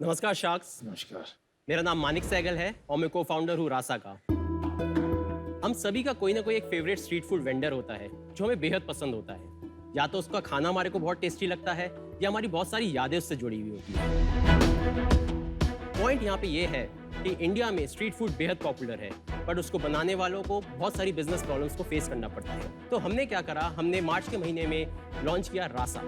नमस्कार शाक्स। नमस्कार। मेरा नाम मानिक सहगल है और मैं को फाउंडर हूँ रासा का। हम सभी का कोई ना कोई एक फेवरेट स्ट्रीट फूड वेंडर होता है जो हमें बेहद पसंद होता है। या तो उसका खाना हमारे को बहुत टेस्टी लगता है या हमारी बहुत सारी यादें उससे जुड़ी हुई होती है। पॉइंट यहाँ पे ये है कि इंडिया में स्ट्रीट फूड बेहद पॉपुलर है, बट उसको बनाने वालों को बहुत सारी बिजनेस प्रॉब्लम्स को फेस करना पड़ता है। तो हमने क्या करा, हमने मार्च के महीने में लॉन्च किया रासा।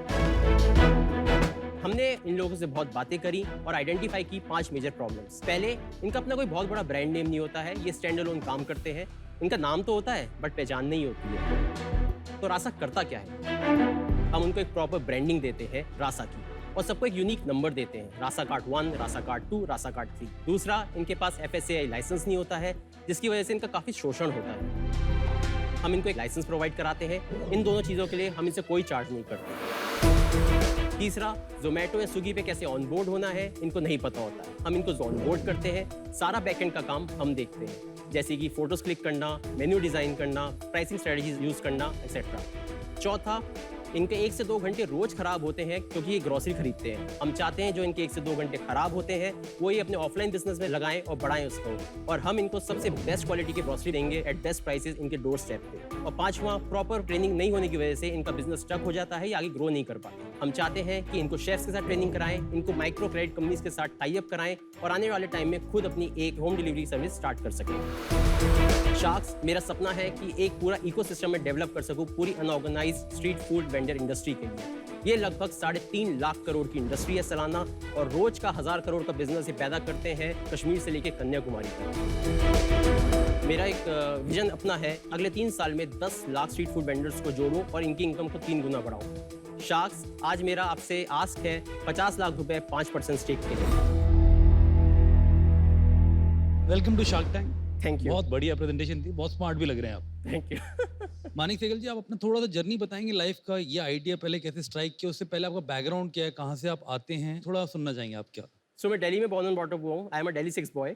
हमने इन लोगों से बहुत बातें करी और आइडेंटिफाई की 5 मेजर प्रॉब्लम्स। पहले, इनका अपना कोई बहुत बड़ा ब्रांड नेम नहीं होता है, ये स्टैंड अलोन काम करते हैं। इनका नाम तो होता है बट पहचान नहीं होती है। तो रासा करता क्या है? हम उनको एक प्रॉपर ब्रांडिंग देते हैं रासा की, और सबको एक यूनिक नंबर देते हैं, रासा कार्ड 1, रासा कार्ड 2, रासा कार्ड 3। दूसरा, इनके पास FSAI लाइसेंस नहीं होता है, जिसकी वजह से इनका काफ़ी शोषण होता है। हम इनको एक लाइसेंस प्रोवाइड कराते हैं। इन दोनों चीज़ों के लिए हम इनसे कोई चार्ज नहीं करते। तीसरा, जोमेटो या स्विगी पे कैसे ऑनबोर्ड होना है इनको नहीं पता होता है, हम इनको ऑनबोर्ड करते हैं। सारा बैकएंड का काम हम देखते हैं, जैसे कि फोटोज क्लिक करना, मेन्यू डिज़ाइन करना, प्राइसिंग स्ट्रेटजीज यूज़ करना, एक्सेट्रा। चौथा, इनके 1 से 2 घंटे रोज खराब होते हैं क्योंकि ये ग्रोसरी खरीदते हैं। हम चाहते हैं जो इनके 1 से 2 घंटे खराब होते हैं वो ये अपने ऑफलाइन बिजनेस में लगाएं और बढ़ाएं उसको, और हम इनको सबसे बेस्ट क्वालिटी की ग्रोसरी देंगे एट बेस्ट प्राइसेस इनके डोर स्टेप पे। और पांचवा, प्रॉपर ट्रेनिंग नहीं होने की वजह से इनका बिजनेस स्टक हो जाता है या आगे ग्रो नहीं कर पाते। हम चाहते हैं कि इनको शेफ्स के साथ ट्रेनिंग कराएं, इनको माइक्रो क्रेडिट कंपनीज के साथ टाई अप कराएं और आने वाले टाइम में खुद अपनी एक होम डिलीवरी सर्विस स्टार्ट कर सकें। शाक्स, मेरा सपना है कि एक पूरा इकोसिस्टम में डेवलप कर सकूं पूरी unorganised street food vendor industry के लिए। ये लगभग 3.5 लाख करोड़ की इंडस्ट्री है सालाना, और रोज का 1000 करोड़ का बिजनेस ये पैदा करते हैं कश्मीर से लेकर कन्याकुमारी तक। मेरा एक विजन अपना है, अगले 3 साल में 10 लाख स्ट्रीट फूड वेंडर्स को जोड़ूं और इनकी इनकम को 3 गुना बढ़ाऊं। शाक्स, आज मेरा आपसे आस्क है 50 लाख रुपए 5% स्टेक के लिए। Welcome to Shark Tank. Thank you. बहुत बढ़िया प्रेजेंटेशन थी, बहुत स्मार्ट भी लग रहे हैं आप। Thank you. मानिक सहगल जी, आप अपना थोड़ा सा जर्नी बताएंगे लाइफ का, ये आइडिया पहले कैसे स्ट्राइक किया, उससे पहले आपका बैकग्राउंड क्या है, कहाँ से आप आते हैं, थोड़ा सुनना चाहेंगे आप क्या? सो मैं दिल्ली में बॉर्न एंड ब्रॉट अप हुआ हूँ। I am a Delhi 6 boy,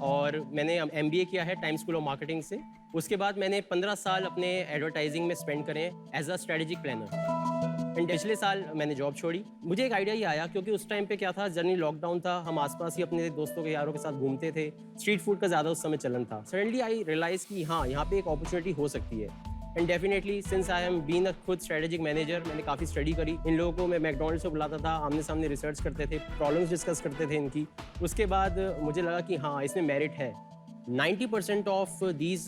और मैंने MBA किया है टाइम स्कूल ऑफ मार्केटिंग से। उसके बाद मैंने 15 साल अपने एडवर्टाइजिंग में स्पेंड करे as a strategic planner. And पिछले साल मैंने जॉब छोड़ी। मुझे एक आइडिया ही आया, क्योंकि उस टाइम पे क्या था, जनरली लॉकडाउन था, हम आसपास ही अपने दोस्तों के यारों के साथ घूमते थे, स्ट्रीट फूड का ज़्यादा उस समय चलन था। सडनली आई रियलाइज कि हाँ, यहाँ पे एक अपॉर्चुनिटी हो सकती है। And definitely since I am been a खुद स्ट्रेटेजिक मैनेजर, मैंने काफ़ी स्टडी करी। इन लोगों को मैं मैकडोनल्ड्स को बुलाता था, आमने सामने रिसर्च करते थे, प्रॉब्लम्स डिस्कस करते थे इनकी। उसके बाद मुझे लगा कि हाँ, इसमें मेरिट है। 90% of these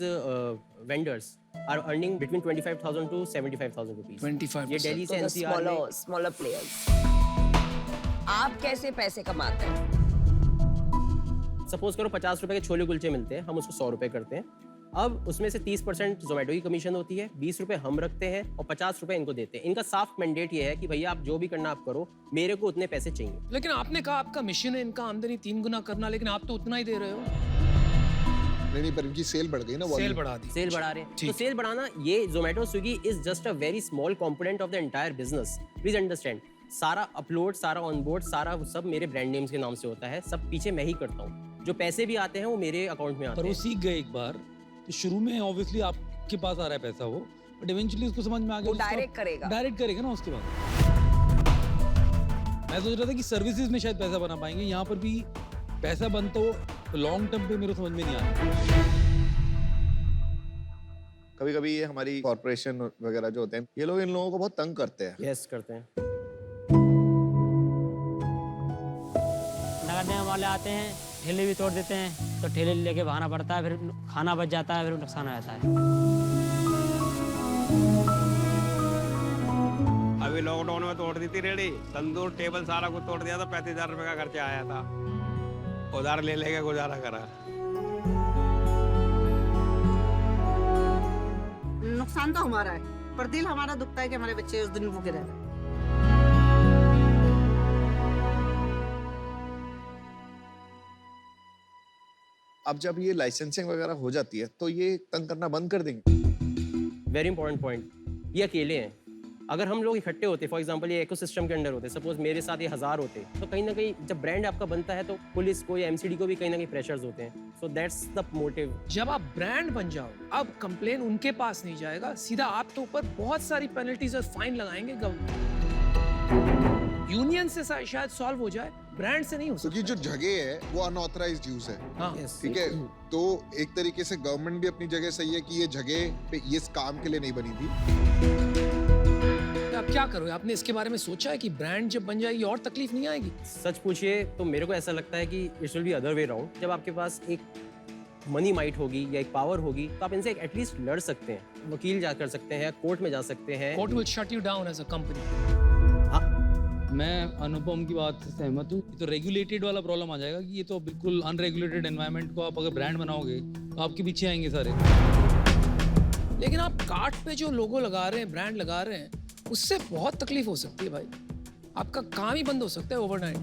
vendors are earning between 25,000 to 75,000 rupees. 25%. ये दिल्ली से NCR में। Smaller players. आप कैसे पैसे कमाते हैं? सपोज करो 50 रुपए के छोले कुलचे मिलते हैं, हम उसको 100 रुपए करते हैं। अब उसमें से 30% जोमेटो की कमीशन होती है, 20 रुपए हम रखते हैं और 50 रुपए इनको देते हैं। इनका साफ मैंडेट ये है कि भैया आप जो भी करना आप करो, मेरे को उतने पैसे चाहिए। लेकिन आपने कहा आपका मिशन है इनका आमदनी 3 गुना करना, लेकिन आप तो उतना ही दे रहे हो। नहीं, पर इनकी सेल बढ़ गई ना, सेल बढ़ा दी। सेल बढ़ा रहे हैं। तो सेल बढ़ाना, ये Zomato Swiggy is just a very small component of the entire business. Please understand, सारा अपलोड, सारा ऑनबोर्ड, सारा सब मेरे ब्रांड नेम्स के नाम से होता है, सब पीछे मैं ही करता हूँ। जो पैसे भी आते हैं वो मेरे अकाउंट में आते पर वो हैं। सीख गए एक बार, तो शुरू में ऑब्वियसली आपके पास आ रहा है पैसा वो, बट इवेंचुअली उसको समझ में आ गया, वो डायरेक्ट करेगा ना उसके बाद। मैं सोच रहा था कि सर्विसेज में शायद पैसा बना पाएंगे, यहाँ पर भी पैसा बनता हो तो लॉन्ग टर्म पे मेरे समझ में नहीं आता। कभी कभी ये हमारी कॉर्पोरेशन वगैरह जो होते हैं, ये लोग इन लोगों को बहुत तंग करते हैं। यस, करते हैं। नगद देने वाले आते हैं, ठेले भी तोड़ देते हैं, तो ठेले लेके भागना पड़ता है, फिर खाना बच जाता है, फिर नुकसान हो जाता है। अभी लॉकडाउन में तोड़ दी थी रेडी, तंदूर टेबल सारा कुछ तोड़ दिया था। 35,000 रुपए का खर्चा आया था, उधार ले लेके गुजारा करा। नुकसान तो हमारा है, पर दिल हमारा दुखता है कि हमारे बच्चे उस दिन भूखे रह रहे हैं। अब जब ये लाइसेंसिंग वगैरह हो जाती है तो ये तंग करना बंद कर देंगे। Very important point. ये अकेले हैं। अगर हम लोग इकट्ठे होते, फॉर एग्जांपल ये इकोसिस्टम के अंडर होते, सपोज मेरे साथ ये 1000 होते, तो कहीं ना कहीं जब ब्रांड आपका बनता है तो पुलिस को या MCD को भी कहीं ना कहीं प्रेशर्स होते हैं। So that's the motive. जब आप ब्रांड बन जाओ, अब कंप्लेन उनके पास नहीं जाएगा, सीधा आपके ऊपर बहुत सारी पेनल्टीज और फाइन लगाएंगे गवर्नमेंट। यूनियन से शायद सॉल्व हो जाए, ब्रांड से नहीं हो क्योंकि सकता। जो जगह है वो अनऑथराइज्ड यूज है, हाँ ठीक है। तो एक तरीके से गवर्नमेंट भी अपनी जगह सही है कि ये जगह पे ये इस काम के लिए नहीं बनी थी। आप क्या करोगे? आपने इसके बारे में सोचा है कि ब्रांड जब बन जाएगी और तकलीफ नहीं आएगी? सच पूछिए तो मेरे को ऐसा लगता है कि it will B other way round. जब आपके पास एक मनी माइट होगी या एक पावर होगी तो आप इनसे एटलीस्ट लड़ सकते हैं, वकील जा कर सकते हैं, कोर्ट में जा सकते हैं। Court will shut you down as a company. मैं अनुपम की बात से सहमत हूँ। तो रेगुलेटेड वाला प्रॉब्लम आ जाएगा कि ये तो बिल्कुल अनरेगुलेटेड एनवायरनमेंट को आप अगर ब्रांड बनाओगे तो आपके पीछे आएंगे सारे। लेकिन आप कार्ट पे जो लोगो लगा रहे हैं, ब्रांड लगा रहे हैं, उससे बहुत तकलीफ हो सकती है भाई। आपका काम ही बंद हो सकता है ओवरनाइट।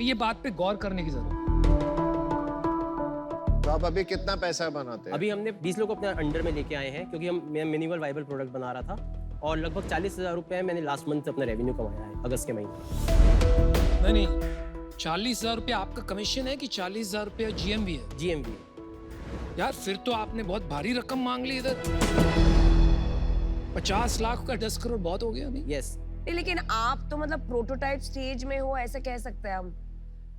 ये बात पे गौर करने की जरूरत है। तो आप अभी कितना पैसा बनाते हैं? अभी हमने 20 लोग अपने अंडर में लेके आए हैं क्योंकि मैं मिनिमल वाइबल प्रोडक्ट बना रहा था और लगभग 40,000 रुपए मैंने लास्ट मंथ अपना रेवेन्यू कमाया है अगस्त के महीने। नहीं, 40,000 रुपया आपका कमीशन है कि 40,000 रुपया GMV है? GMV। यार फिर तो आपने बहुत भारी रकम मांग ली इधर। 50 लाख का 10 करोड़ बहुत हो गया अभी। यस। नहीं, लेकिन आप तो मतलब प्रोटोटाइप स्टेज में हो, ऐसा कह सकते हैं हम।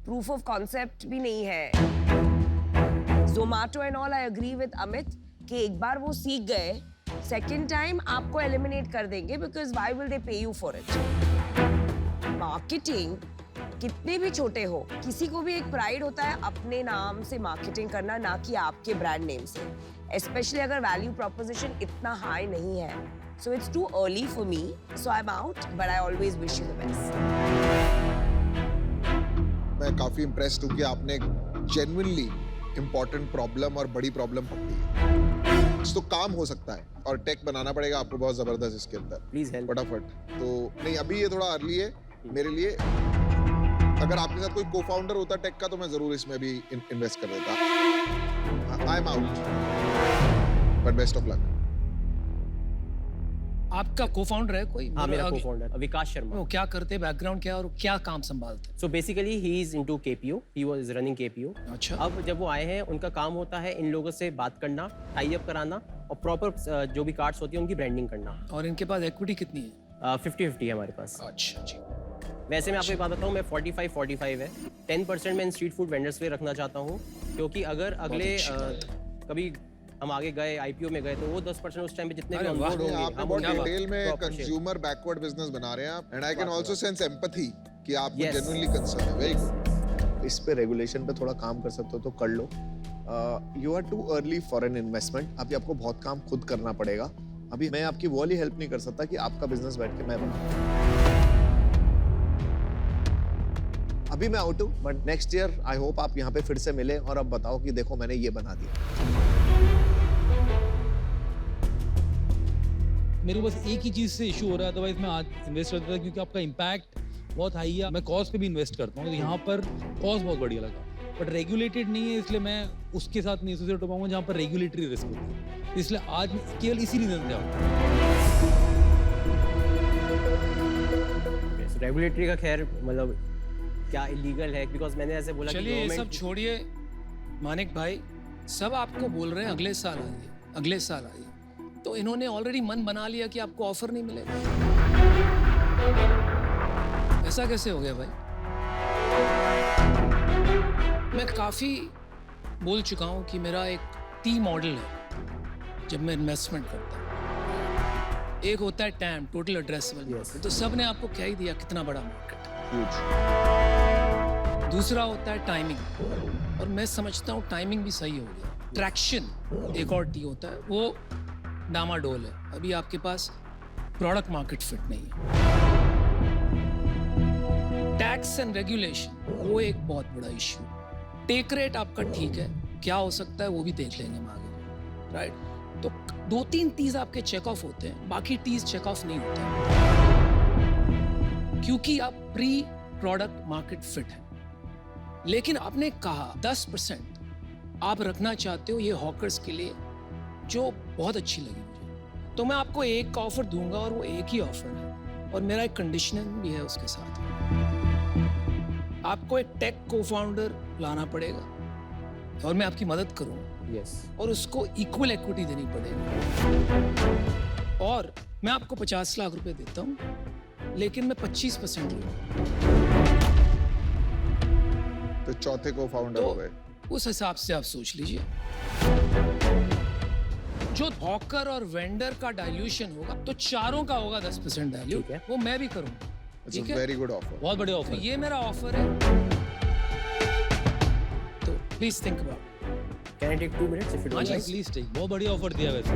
प्रूफ ऑफ कॉन्सेप्ट भी नहीं है। Zomato and all, I agree with Amit कि एक बार वो सीख गए, सेकेंड टाइम आपको एलिमिनेट कर देंगे बिकॉज व्हाई विल दे पे यू फॉर इट। मार्केटिंग कितने भी छोटे हो, किसी को भी एक प्राइड होता है अपने नाम से मार्केटिंग करना, ना कि आपके ब्रांड नेम से, स्पेशली अगर वैल्यू प्रोपोजिशन इतना हाई नहीं है। So it's to early for me, so I am out, but I always wish you the best. मैं काफी इम्प्रेस्ड हूँ कि आपने जेन्युइनली इम्पोर्टेंट प्रॉब्लम और बड़ी प्रॉब्लम पकड़ी है। तो काम हो सकता है और टेक बनाना पड़ेगा आपको बहुत जबरदस्त इसके अंदर। Please help. फटाफट। तो नहीं, अभी ये थोड़ा अर्ली है मेरे लिए। अगर आपके साथ कोई को-फाउंडर होता टेक का तो मैं जरूर इसमें भी इन्वेस्ट कर देता। आई am out, but best of luck. आपका को-फाउंडर है कोई? हाँ, मेरा आगे- को-फाउंडर विकास शर्मा। वो क्या करते हैं, बैकग्राउंड क्या है और क्या काम संभालते हैं? So basically he is into KPO, he was running KPO। अच्छा। अब जब वो आए हैं उनका काम होता है इन लोगों से बात करना, टाई अप कराना और प्रॉपर जो भी कार्ड्स होती है उनकी ब्रांडिंग करना। और इनके पास इक्विटी कितनी है? 50-50 है हमारे पास। अच्छा जी। वैसे मैं आपको एक बात बताऊँ, मैं 45-45 है। 10% मैं इन स्ट्रीट फूड वेंडर्स पे रखना चाहता हूँ क्योंकि अगर अगले कभी हम आगे गए IPO में गए तो वो 10% उस टाइम पे जितने भी अरे वाह, onboard होंगे, आपने हम बहुत उनके डिटेल में proper share। Consumer backward business बना रहे हैं आप, and I can also sense empathy कि आप Yes। जेन्युइनली कंसर्न है। Very good. इस पे रेगुलेशन पे थोड़ा काम कर सकते हो तो कर लो। You are too early for an investment. अभी आपको बहुत काम खुद करना पड़ेगा। अभी मैं आपकी वो वाली हेल्प नहीं कर सकता कि आपका बिजनेस बैठ के मैं बनाऊं। अभी मैं आउट हूँ, but next year I hope आप यहाँ पे फिर से मिले और अब बताओ कि देखो मैंने ये बना दिया। मेरे को बस एक ही चीज से इशू हो रहा है, अदरवाइज मैं आज इन्वेस्ट करता था क्योंकि आपका इम्पैक्ट बहुत हाई है। मैं कॉस्ट पे भी इन्वेस्ट करता हूँ, तो यहाँ पर कॉस्ट बहुत बढ़िया लगा, बट रेगुलेटेड नहीं है, इसलिए मैं उसके साथ नहीं एसोसिएट हो पाऊंगा जहाँ पर रेगुलेटरी रिस्क होती है। इसलिए आज केवल इसी रीजन से आऊँ। रेगुलेटरी का खैर मतलब क्या इलीगल है, बिकॉज मैंने ऐसे बोला कि चलिए ये सब गवर्नमेंट छोड़िए मानिक भाई, सब आपको बोल रहे हैं अगले साल आइए, अगले साल आइए। तो इन्होंने ऑलरेडी मन बना लिया कि आपको ऑफर नहीं मिलेगा। ऐसा कैसे हो गया भाई? मैं काफी बोल चुका हूं कि मेरा एक T मॉडल है जब मैं इन्वेस्टमेंट करता हूं। एक होता है टैम, टोटल एड्रेसेबल मार्केट, तो सब ने आपको क्या ही दिया कितना बड़ा मार्केट है। दूसरा होता है टाइमिंग, और मैं समझता हूँ टाइमिंग भी सही हो गया। ट्रैक्शन एक और T होता है, वो डामाडोल है। अभी आपके पास प्रोडक्ट मार्केट फिट नहीं है। टैक्स एंड रेगुलेशन वो एक बहुत बड़ा इश्यू। टेक रेट आपका ठीक है, क्या हो सकता है वो भी देख लेंगे हम आगे, राइट? तो 2-3 T's आपके चेक ऑफ होते हैं, बाकी T's चेक ऑफ नहीं होते हैं, क्योंकि आप प्री प्रोडक्ट मार्केट फिट है। लेकिन आपने कहा 10% आप रखना चाहते हो ये हॉकर्स के लिए, जो बहुत अच्छी लगी मुझे। तो मैं आपको एक का ऑफर दूंगा और वो एक ही ऑफर है, और मेरा एक कंडीशन भी है उसके साथ। आपको एक टेक को-फाउंडर लाना पड़ेगा और मैं आपकी मदद करूंगा, यस, और उसको इक्वल इक्विटी देनी पड़ेगी। और मैं आपको 50 लाख रुपए देता हूँ लेकिन मैं 25% लूंगा। तो चौथे को फाउंडर तो हो गए। उस हिसाब से आप सोच लीजिए, जो हॉकर और वेंडर का डाइल्यूशन होगा तो चारों का होगा 10% वैल्यू, ठीक है। वो मैं भी करूंगा। इट्स ठीक अ है, वेरी गुड ऑफर। बहुत बढ़िया तो ऑफर। ये मेरा ऑफर है, तो please think about. Can I take 2 minutes if you हाँ डोंट जी, माइंड? प्लीज टेक, बहुत बढ़िया ऑफर दिया वैसे।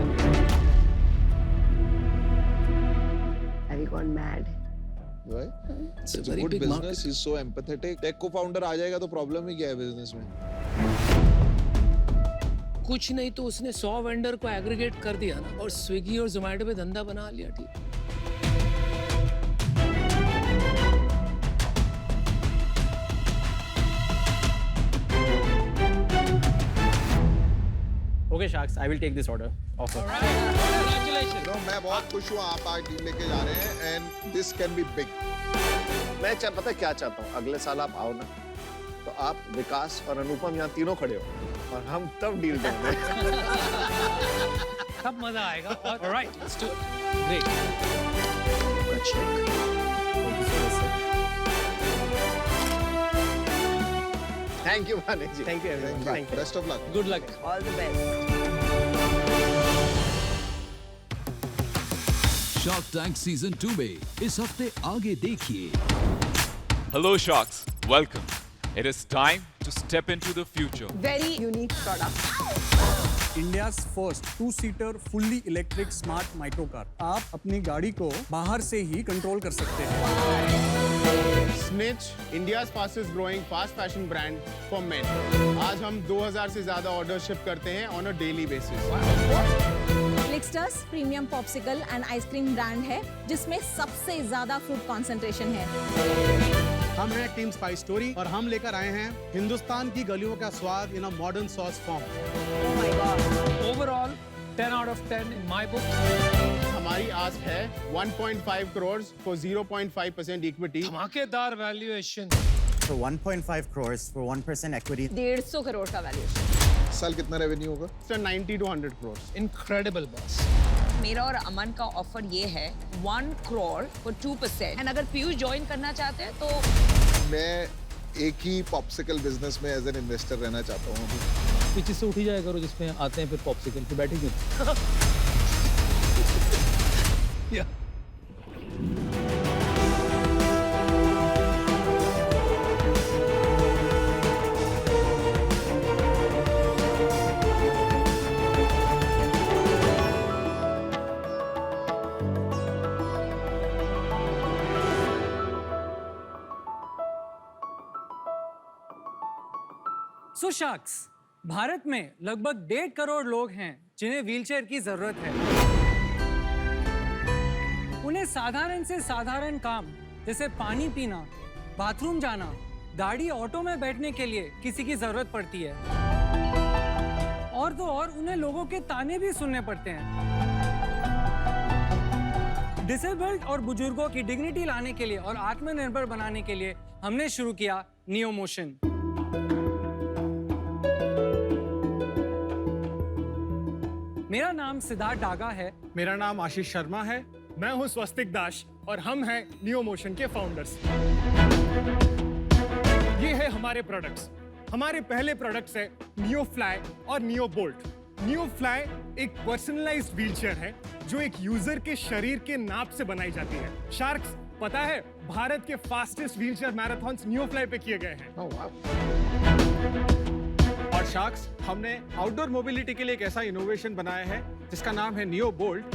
Have you gone mad? Right? It's a It's a very good big business. market. He's so empathetic. Tech co-founder आ जाएगा तो problem ही क्या है बिजनेस में? कुछ नहीं तो उसने 100 वेंडर को एग्रीगेट कर दिया ना, और स्विगी और जोमेटो पे धंधा बना लिया। ठीक, Okay, Sharks, I will take this order. Offer. Congratulations. मैं बहुत खुश हूँ आप आज डील लेके जा रहे हैं and this can be big. मैं पता है क्या चाहता हूँ, अगले साल आप आओ ना तो आप विकास और अनुपम यहाँ तीनों खड़े हो और हम तब डील करेंगे। तब मजा आएगा। और alright, let's do it. Great. Check. Thank you Mane ji. Thank you, everyone. Thank you. Best of luck. Good luck. All the best. Shark Tank season 2 में इस हफ्ते आगे देखिए। Hello Sharks, welcome. It is time to step into the future. Very unique product. India's first 2-सीटर fully electric smart micro car. आप अपनी गाड़ी को बाहर से ही कंट्रोल कर सकते हैं। Snitch, India's fastest growing fast fashion brand for men. आज हम 2000 से ज्यादा ऑर्डर शिप करते हैं on a daily basis. Flickstars premium popsicle and ice cream brand है जिसमें सबसे ज्यादा फ्रूट कॉन्सेंट्रेशन है। हम हैं टीम स्पाइस स्टोरी और हम लेकर आए हैं हिंदुस्तान की गलियों का स्वाद in a modern sauce form. Overall 10 out of 10 in my book. हमारी आस्क है 1.5 करोड़ फॉर 0.5% इक्विटी। धमाकेदार valuation. So 1.5 crores for 1% equity. 150 crore का वैल्यूएशन। साल कितना रेवेन्यू होगा? 90 to 100 करोड़। Incredible boss. मेरा और अमन का ऑफर ये है 1 करोड़ for 2%। एंड अगर पीयूष ज्वाइन करना चाहते हैं तो मैं एक ही पॉप्सिकल बिजनेस में एज एन इन्वेस्टर रहना चाहता हूँ अभी। पीछे से उठ ही जाया करो जिसमें आते हैं फिर पॉप्सिकल पे बैठे क्यों? या So sharks, भारत में लगभग 1.5 करोड़ लोग हैं जिन्हें व्हीलचेयर की जरूरत है। उन्हें साधारण से साधारण काम जैसे पानी पीना, बाथरूम जाना, गाड़ी ऑटो में बैठने के लिए किसी की जरूरत पड़ती है। और तो और उन्हें लोगों के ताने भी सुनने पड़ते हैं। डिसेबल्ड और बुजुर्गों की डिग्निटी लाने के लिए और आत्मनिर्भर बनाने के लिए हमने शुरू किया नियो मोशन। मेरा नाम सिद्धार्थ डागा है। मेरा नाम आशीष शर्मा है। मैं हूँ स्वस्तिक दास और हम हैं नियो मोशन के फाउंडर्स। ये है हमारे प्रोडक्ट्स। हमारे पहले प्रोडक्ट्स है नियो फ्लाई और नियो बोल्ट। नियो फ्लाई एक पर्सनलाइज्ड व्हीलचेयर है जो एक यूजर के शरीर के नाप से बनाई जाती है। शार्क्स, पता है भारत के fastest wheelchair marathons neo fly पे किए गए हैं। और शार्क्स, हमने आउटडोर मोबिलिटी के लिए एक ऐसा इनोवेशन बनाया है जिसका नाम है नियो बोल्ट।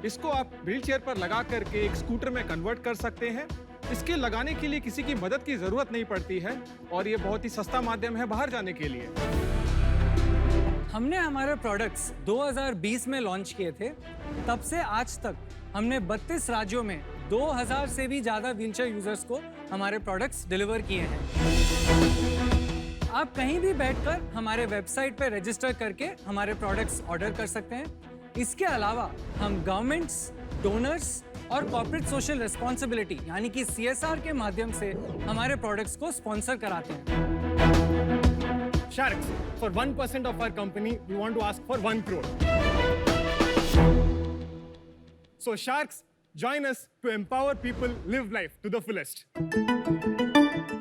इसको आप व्हीलचेयर पर लगा करके एक स्कूटर में कन्वर्ट कर सकते हैं। इसके लगाने के लिए किसी की मदद की जरूरत नहीं पड़ती है और ये बहुत ही सस्ता माध्यम है बाहर जाने के लिए। हमने हमारे प्रोडक्ट्स 2020 में लॉन्च किए थे। तब से आज तक हमने 32 राज्यों में 2000 से भी ज्यादा व्हीलचेयर यूजर्स को हमारे प्रोडक्ट्स डिलीवर किए हैं। आप कहीं भी बैठकर हमारे वेबसाइट पर रजिस्टर करके हमारे प्रोडक्ट्स ऑर्डर कर सकते हैं। इसके अलावा हम गवर्नमेंट्स, डोनर्स और कॉर्पोरेट सोशल रिस्पॉन्सिबिलिटी यानी कि CSR के माध्यम से हमारे प्रोडक्ट्स को स्पॉन्सर कराते हैं। Sharks, for 1% of our company, we want to ask for 1 crore. So Sharks, Join us to empower people live life to the fullest.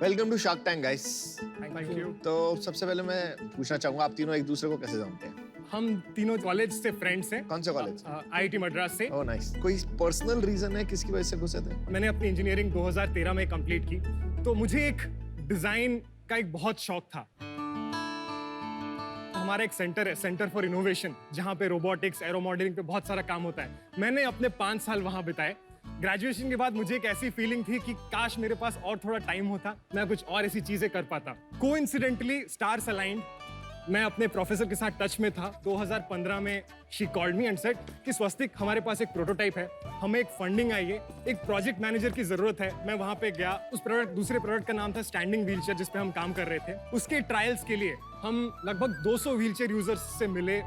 Welcome to Shark Tank guys. Thank you. तो सबसे पहले मैं पूछना चाहूंगा आप तीनों एक दूसरे को कैसे जानते हैं? हम तीनों कॉलेज से फ्रेंड्स हैं। कौन से कॉलेज? IIT मद्रास से। Oh nice. कोई पर्सनल रीजन है किसकी वजह से घुसे थे? मैंने अपनी इंजीनियरिंग 2013 में कंप्लीट की, तो मुझे एक डिजाइन का एक बहुत शौक था। हमारा एक सेंटर है, सेंटर फॉर इनोवेशन, जहाँ पे रोबोटिक्स, एरो मॉडलिंग पे बहुत सारा काम होता है। मैंने अपने 5 साल वहाँ बिताए। ग्रेजुएशन के बाद मुझे एक ऐसी फीलिंग थी कि काश मेरे पास और थोड़ा टाइम होता, मैं कुछ और ऐसी चीजें कर पाता। कोइंसिडेंटली स्टार्स अलाइंड, मैं अपने प्रोफेसर के साथ टच में था। 2015 में she called me and said कि स्वस्तिक, हमारे पास एक प्रोटोटाइप है, हमें एक फंडिंग आई है, एक प्रोजेक्ट मैनेजर की जरूरत है। मैं वहां पे गया। उस दूसरे प्रोडक्ट का नाम था स्टैंडिंग व्हीलचेयर, जिस पे हम काम कर रहे थे। उसके ट्रायल्स के लिए हम लगभग 200 व्हीलचेयर यूजर्स से मिले,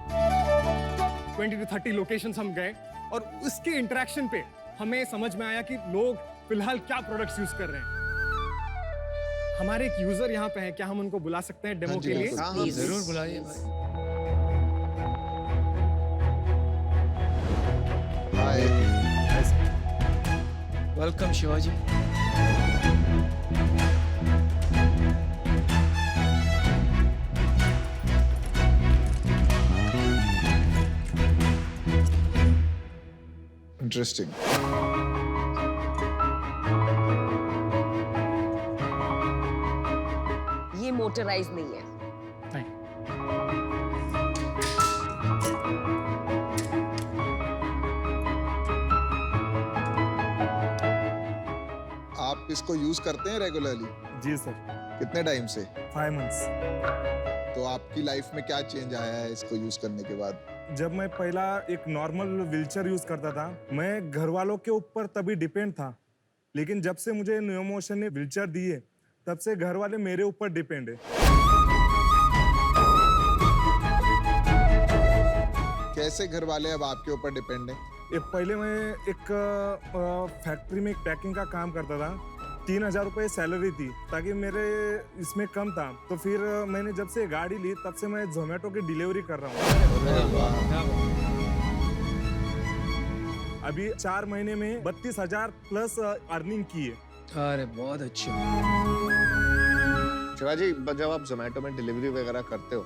20 to 30 लोकेशंस हम गए, और उसके इंटरेक्शन पे हमें समझ में आया कि लोग फिलहाल क्या प्रोडक्ट्स यूज कर रहे हैं। हमारे एक यूजर यहाँ पे है, क्या हम उनको बुला सकते हैं डेमो के लिए? हाँ, जरूर बुलाइए भाई। हाय। वेलकम शिवाजी। इंटरेस्टिंग। ये मोटराइज नहीं है। आप इसको यूज करते हैं रेगुलरली? जी सर। कितने टाइम से? 5 months। तो आपकी लाइफ में क्या चेंज आया है इसको यूज करने के बाद? जब मैं पहला एक नॉर्मल व्हीलचेयर यूज करता था, मैं घर वालों के ऊपर तभी डिपेंड था, लेकिन जब से मुझे न्यू मोशन ने व्हीलचेयर दी है, तब से घर वाले मेरे ऊपर डिपेंड है। कैसे घर वाले अब आपके ऊपर डिपेंड है? ये पहले मैं एक फैक्ट्री में एक पैकिंग का काम करता था। 3000 रुपये सैलरी थी, ताकि मेरे इसमें कम था। तो फिर मैंने जब से गाड़ी ली, तब से मैं जोमेटो की डिलीवरी कर रहा हूँ। अभी 4 महीने में 32,000 प्लस अर्निंग की है। अरे बहुत अच्छी। शिवाजी, जब आप जोमेटो में डिलीवरी वगैरह करते हो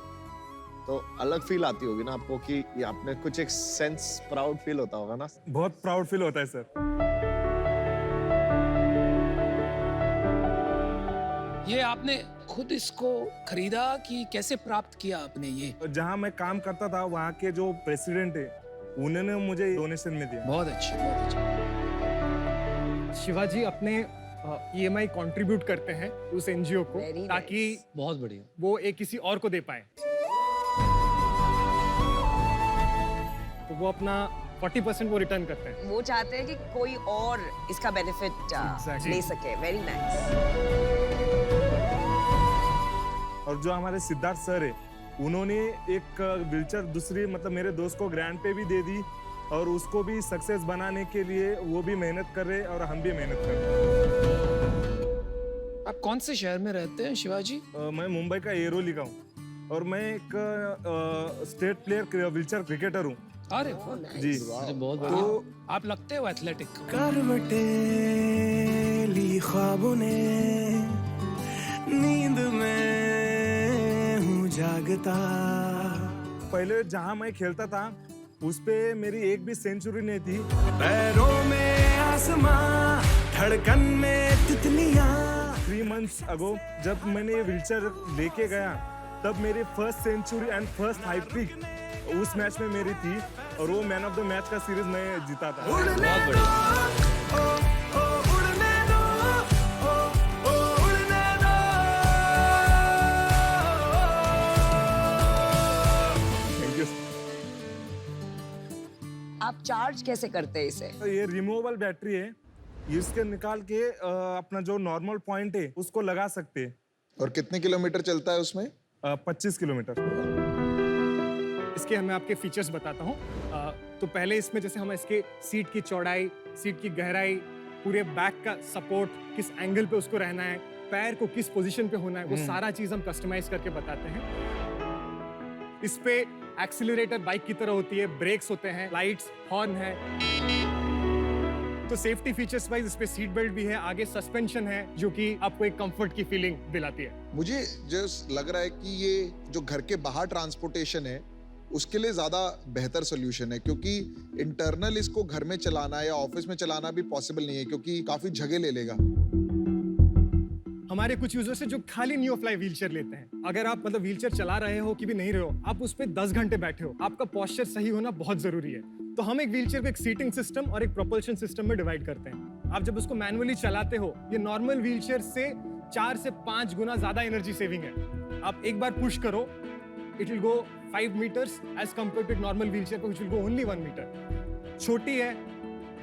तो अलग फील आती होगी ना आपको कि ये आपने कुछ एक सेंस प्राउड फील होता होगा ना? बहुत प्राउड फील होता है सर। ये आपने खुद इसको खरीदा कि कैसे प्राप्त किया आपने ये? जहाँ मैं काम करता था, वहाँ के जो प्रेसिडेंट है, उन्होंने मुझे डोनेशन में दिया। बहुत अच्छी, बहुत अच्छी। शिवाजी अपने EMI कंट्रीब्यूट करते हैं उस NGO को, ताकि बहुत बढ़िया वो एक किसी और को दे पाए। तो वो अपना 40% वो रिटर्न करते हैं। वो चाहते हैं कि कोई और इसका बेनिफिट ले सके। Very nice. और जो हमारे सिद्धार्थ सर है, उन्होंने एक व्हीलचेयर दूसरी मतलब मेरे दोस्त को ग्रांट पे भी दे दी, और उसको भी सक्सेस बनाने के लिए वो भी मेहनत कर रहे और हम भी मेहनत कर रहे। आप कौन से शहर में रहते हैं शिवाजी? मैं मुंबई का एरोली का हूँ, और मैं एक स्टेट प्लेयर व्हीलचेयर क्रिकेटर हूँ। अरे जी बहुत तो आप लगते हो एथलेटिक। करवटे ली ख्वाबों ने, नींद में हूँ जागता। पहले जहाँ मैं खेलता था, उस पे मेरी एक भी सेंचुरी नहीं थी। पैरों में आसमां, धड़कन में तितलियां। 3 months ago जब मैंने ये व्हीलचेयर लेके गया, तब मेरी first century and first high pick उस मैच में मेरी थी, और वो मैन ऑफ द मैच का सीरीज मैं जीता था। बहुत बढ़िया। Thank you. आप चार्ज कैसे करते हैं इसे? ये रिमूवेबल बैटरी है, इसके निकाल के अपना जो नॉर्मल पॉइंट है उसको लगा सकते हैं। और कितने किलोमीटर चलता है उसमें? 25 किलोमीटर। इसके मैं आपके फीचर्स बताता हूँ। तो पहले इसमें जैसे हम इसके सीट की चौड़ाई, सीट की गहराई, पूरे बैक का सपोर्ट, किस एंगल पे उसको रहना है, पैर को किस पोजीशन पे होना है, वो सारा चीज हम कस्टमाइज करके बताते हैं। इस पे एक्सीलरेटर बाइक की तरह होती है, ब्रेक्स होते हैं, लाइट्स, हॉर्न है। तो सेफ्टी फीचर्स वाइज इस पे सीट बेल्ट भी है, आगे सस्पेंशन है जो कि आपको एक कंफर्ट की फीलिंग दिलाती है। मुझे जो लग रहा है कि ये जो घर के बाहर ट्रांसपोर्टेशन है उसके लिए ज्यादा बेहतर सोल्यूशन है, क्योंकि इंटरनल इसको घर में चलाना या ऑफिस में चलाना भी पॉसिबल नहीं है, क्योंकि काफी जगह ले लेगा। हमारे कुछ यूजर्स हैं जो खाली नियोफ्लाई व्हीलचेयर लेते हैं। अगर आप मतलब व्हीलचेयर चला रहे हो कि भी नहीं रहे हो, आप उस पे 10 घंटे बैठे हो, आपका पोस्चर सही होना बहुत जरूरी है। तो हम एक व्हीलचेयर को एक सीटिंग सिस्टम और एक प्रोपल्शन सिस्टम में डिवाइड करते हैं। आप जब उसको मैनुअली चलाते हो, ये नॉर्मल व्हीलचेयर से 4 से 5 गुना ज्यादा एनर्जी सेविंग है। आप एक बार पुश करो, it will go 5 meters as compare to normal wheelchair which will go only 1 meter। छोटी है,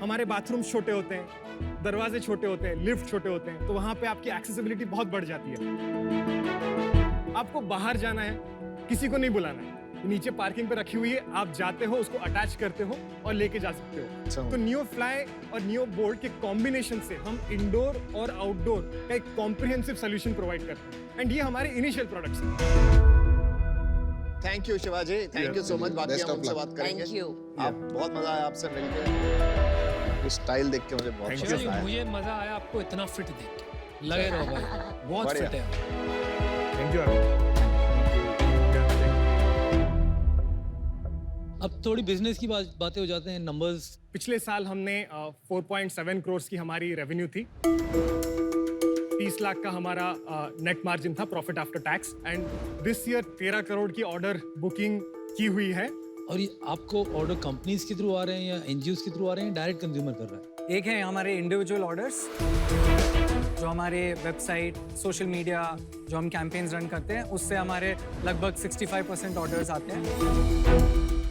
हमारे बाथरूम छोटे होते हैं, दरवाजे छोटे होते हैं, लिफ्ट छोटे होते हैं, तो वहां पे आपकी एक्सेसिबिलिटी बहुत बढ़ जाती है। आपको बाहर जाना है, किसी को नहीं बुलाना है, नीचे पार्किंग पे रखी हुई है, आप जाते हो, उसको अटैच करते हो और लेके जा सकते हो। तो नियो फ्लाई और नियो बोल्ट के कॉम्बिनेशन से हम इंडोर और आउटडोर का एक कॉम्प्रिहेंसिव सोल्यूशन प्रोवाइड करते हैं, एंड ये हमारे इनिशियल प्रोडक्ट्स हैं। Thank you Shivaji, thank you so much. बाकी Best हम of उनसे luck. बात करेंगे। Thank you. आप बहुत मजा आया आपसे मिलके, स्टाइल देख के मुझे बहुत पसंद आया। मुझे मजा आया आपको इतना फिट देख के, लगे रहो भाई, बहुत बढ़िया। फिट है। Thank you. अब थोड़ी बिजनेस की बातें हो जाते हैं, नंबर्स। पिछले साल हमने 4.7 करोड़ की हमारी रेवेन्यू थी, 30 लाख का हमारा नेट मार्जिन था, profit after tax, and this year 13 crore की ऑर्डर बुकिंग की हुई है। और ये आपको ऑर्डर कंपनीज के थ्रू आ रहे हैं या एनजीओ के थ्रू आ रहे हैं, डायरेक्ट कंज्यूमर कर रहा है? एक है हमारे इंडिविजुअल ऑर्डर्स जो हमारे वेबसाइट, सोशल मीडिया, जो हम कैंपेन्स रन करते हैं, उससे हमारे लगभग 65% ऑर्डर्स आते हैं।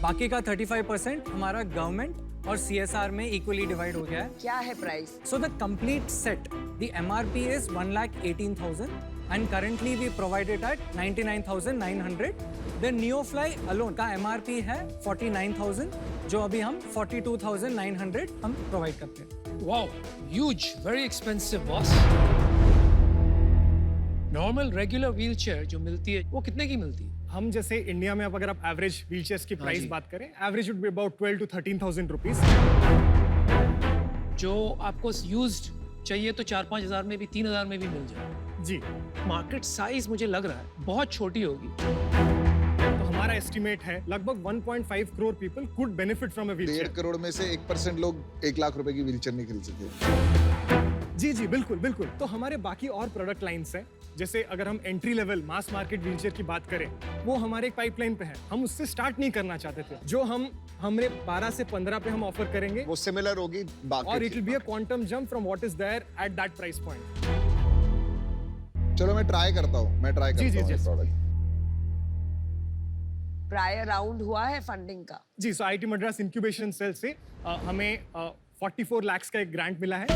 बाकी का 35% हमारा गवर्नमेंट और CSR में इक्वली डिवाइड हो गया है। क्या है price? So the complete set, the MRP is 1,18,000 and currently we provide it at 99,900. The NeoFly alone का MRP है 49,000, जो अभी हम 42,900 हम प्रोवाइड करते हैं। Wow, huge, very expensive boss. Normal regular wheelchair जो मिलती है वो कितने की मिलती है? हम जैसे इंडिया में, अब अगर आप एवरेज व्हीलचेयर्स की प्राइस बात करें, average would be about 12 to 13,000 rupees. जो आपको यूज्ड चाहिए तो 4-5 हज़ार में भी, 3 हज़ार में भी मिल जाए। जी, मार्केट साइज मुझे लग रहा है बहुत छोटी होगी। तो हमारा एस्टिमेट है लगभग 1.5 crore people could benefit from a wheelchair. 1.5 crore में से 1% लोग 1 लाख रुपए की व्हीलचेयर नहीं खरीद सकते। जी जी, बिल्कुल बिल्कुल। तो हमारे बाकी और प्रोडक्ट लाइंस हैं, जैसे अगर हम entry level mass market wheelchair की बात करें, वो हमारे एक पाइपलाइन पे है। हम उससे स्टार्ट नहीं करना चाहते थे। जो हमने 12 से 15 पे हम ऑफर करेंगे, वो सिमिलर होगी बाकी, और it will be a quantum jump from what is there at that price point. चलो मैं ट्राई करता हूँ, जी, जी, जी। प्रोडक्ट। प्रायर राउंड हुआ है फंडिंग का? जी, so IT Madras incubation cell से हमें 44 लाख का एक ग्रांट मिला है,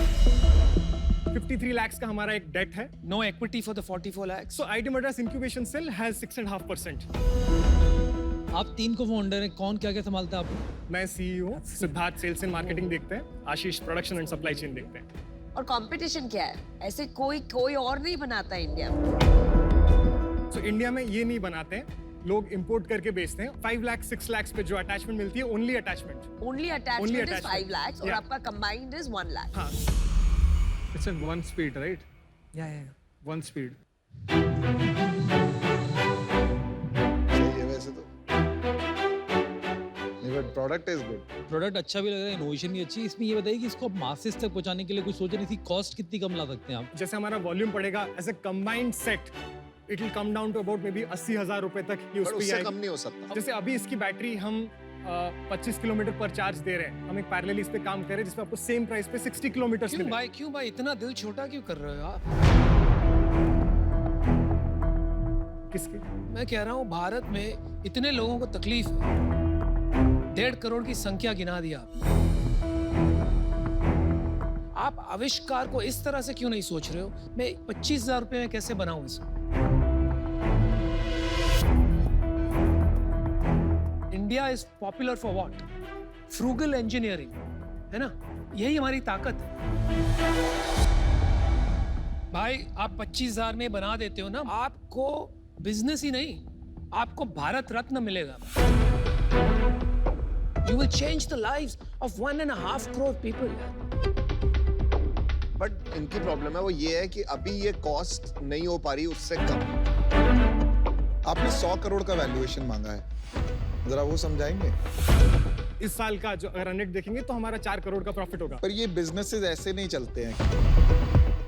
53 lakhs का हमारा एक डेट है। No equity for the 44 lakhs। So IT Madras incubation cell has 6.5%। आप 3 को फाउंडर हैं, कौन क्या क्या संभालता है आपको? मैं CEO हूँ, सिद्धार्थ सेल्स एंड मार्केटिंग देखते हैं, आशीष प्रोडक्शन एंड सप्लाई चेन देखते हैं। और कंपटीशन क्या है? ऐसे कोई और नहीं बनाता इंडिया में। सो इंडिया में ये नहीं बनाते हैं, लोग इंपोर्ट करके बेचते हैं। 5 लाख 6 लाख पे जो अटैचमेंट मिलती है, only attachment. Only attachment is 5 lakhs और Yeah. आपका कंबाइंड इज 1 lakh। हाँ, इट्स इन 1 speed, राइट? या 1 speed। सही है वैसे तो। नहीं, but product is good. Product अच्छा भी लग रहा है, इनोवेशन भी अच्छी है। इसमें ये बताइए कि इसको आप मासेस तक पहुंचाने के लिए कुछ सोच रही थी, कॉस्ट कितनी कम ला सकते हैं आप? जैसे हमारा वॉल्यूम पड़ेगा as a combined set, it will come down to about maybe 80,000 रुपए तक ही उस पर पे उससे आएगी। कम नहीं हो सकता। जैसे अभी इसकी बैटरी हम 25 किलोमीटर पर चार्ज दे रहे हैं, हम एक पैरेलली इस पे काम कर रहे हैं जिसमें आपको सेम प्राइस पे 60 किलोमीटर क्यों भाई इतना दिल छोटा क्यों कर रहे हो आप? किसकी? मैं कह रहा हूँ भारत में इतने लोगों को तकलीफ है, 1.5 करोड़ की संख्या गिना दिया आप आविष्कार को इस तरह से क्यों नहीं सोच रहे हो? मैं 25,000 रुपए में कैसे बनाऊं इसको? India is popular for what? Frugal engineering, है ना? यही हमारी ताकत है। भाई आप 25,000 में बना देते हो ना, आपको बिजनेस ही नहीं, आपको भारत रत्न मिलेगा। You will change the lives of 1.5 crore people. But इनकी प्रॉब्लम है वो ये है कि अभी ये कॉस्ट नहीं हो पा रही उससे कम। आपने 100 करोड़ का वैल्यूएशन मांगा है, जरा वो समझाएंगे? इस साल का जो रन रेट देखेंगे तो हमारा 4 करोड़ का प्रॉफिट होगा। पर ये बिजनेसेस ऐसे नहीं चलते हैं।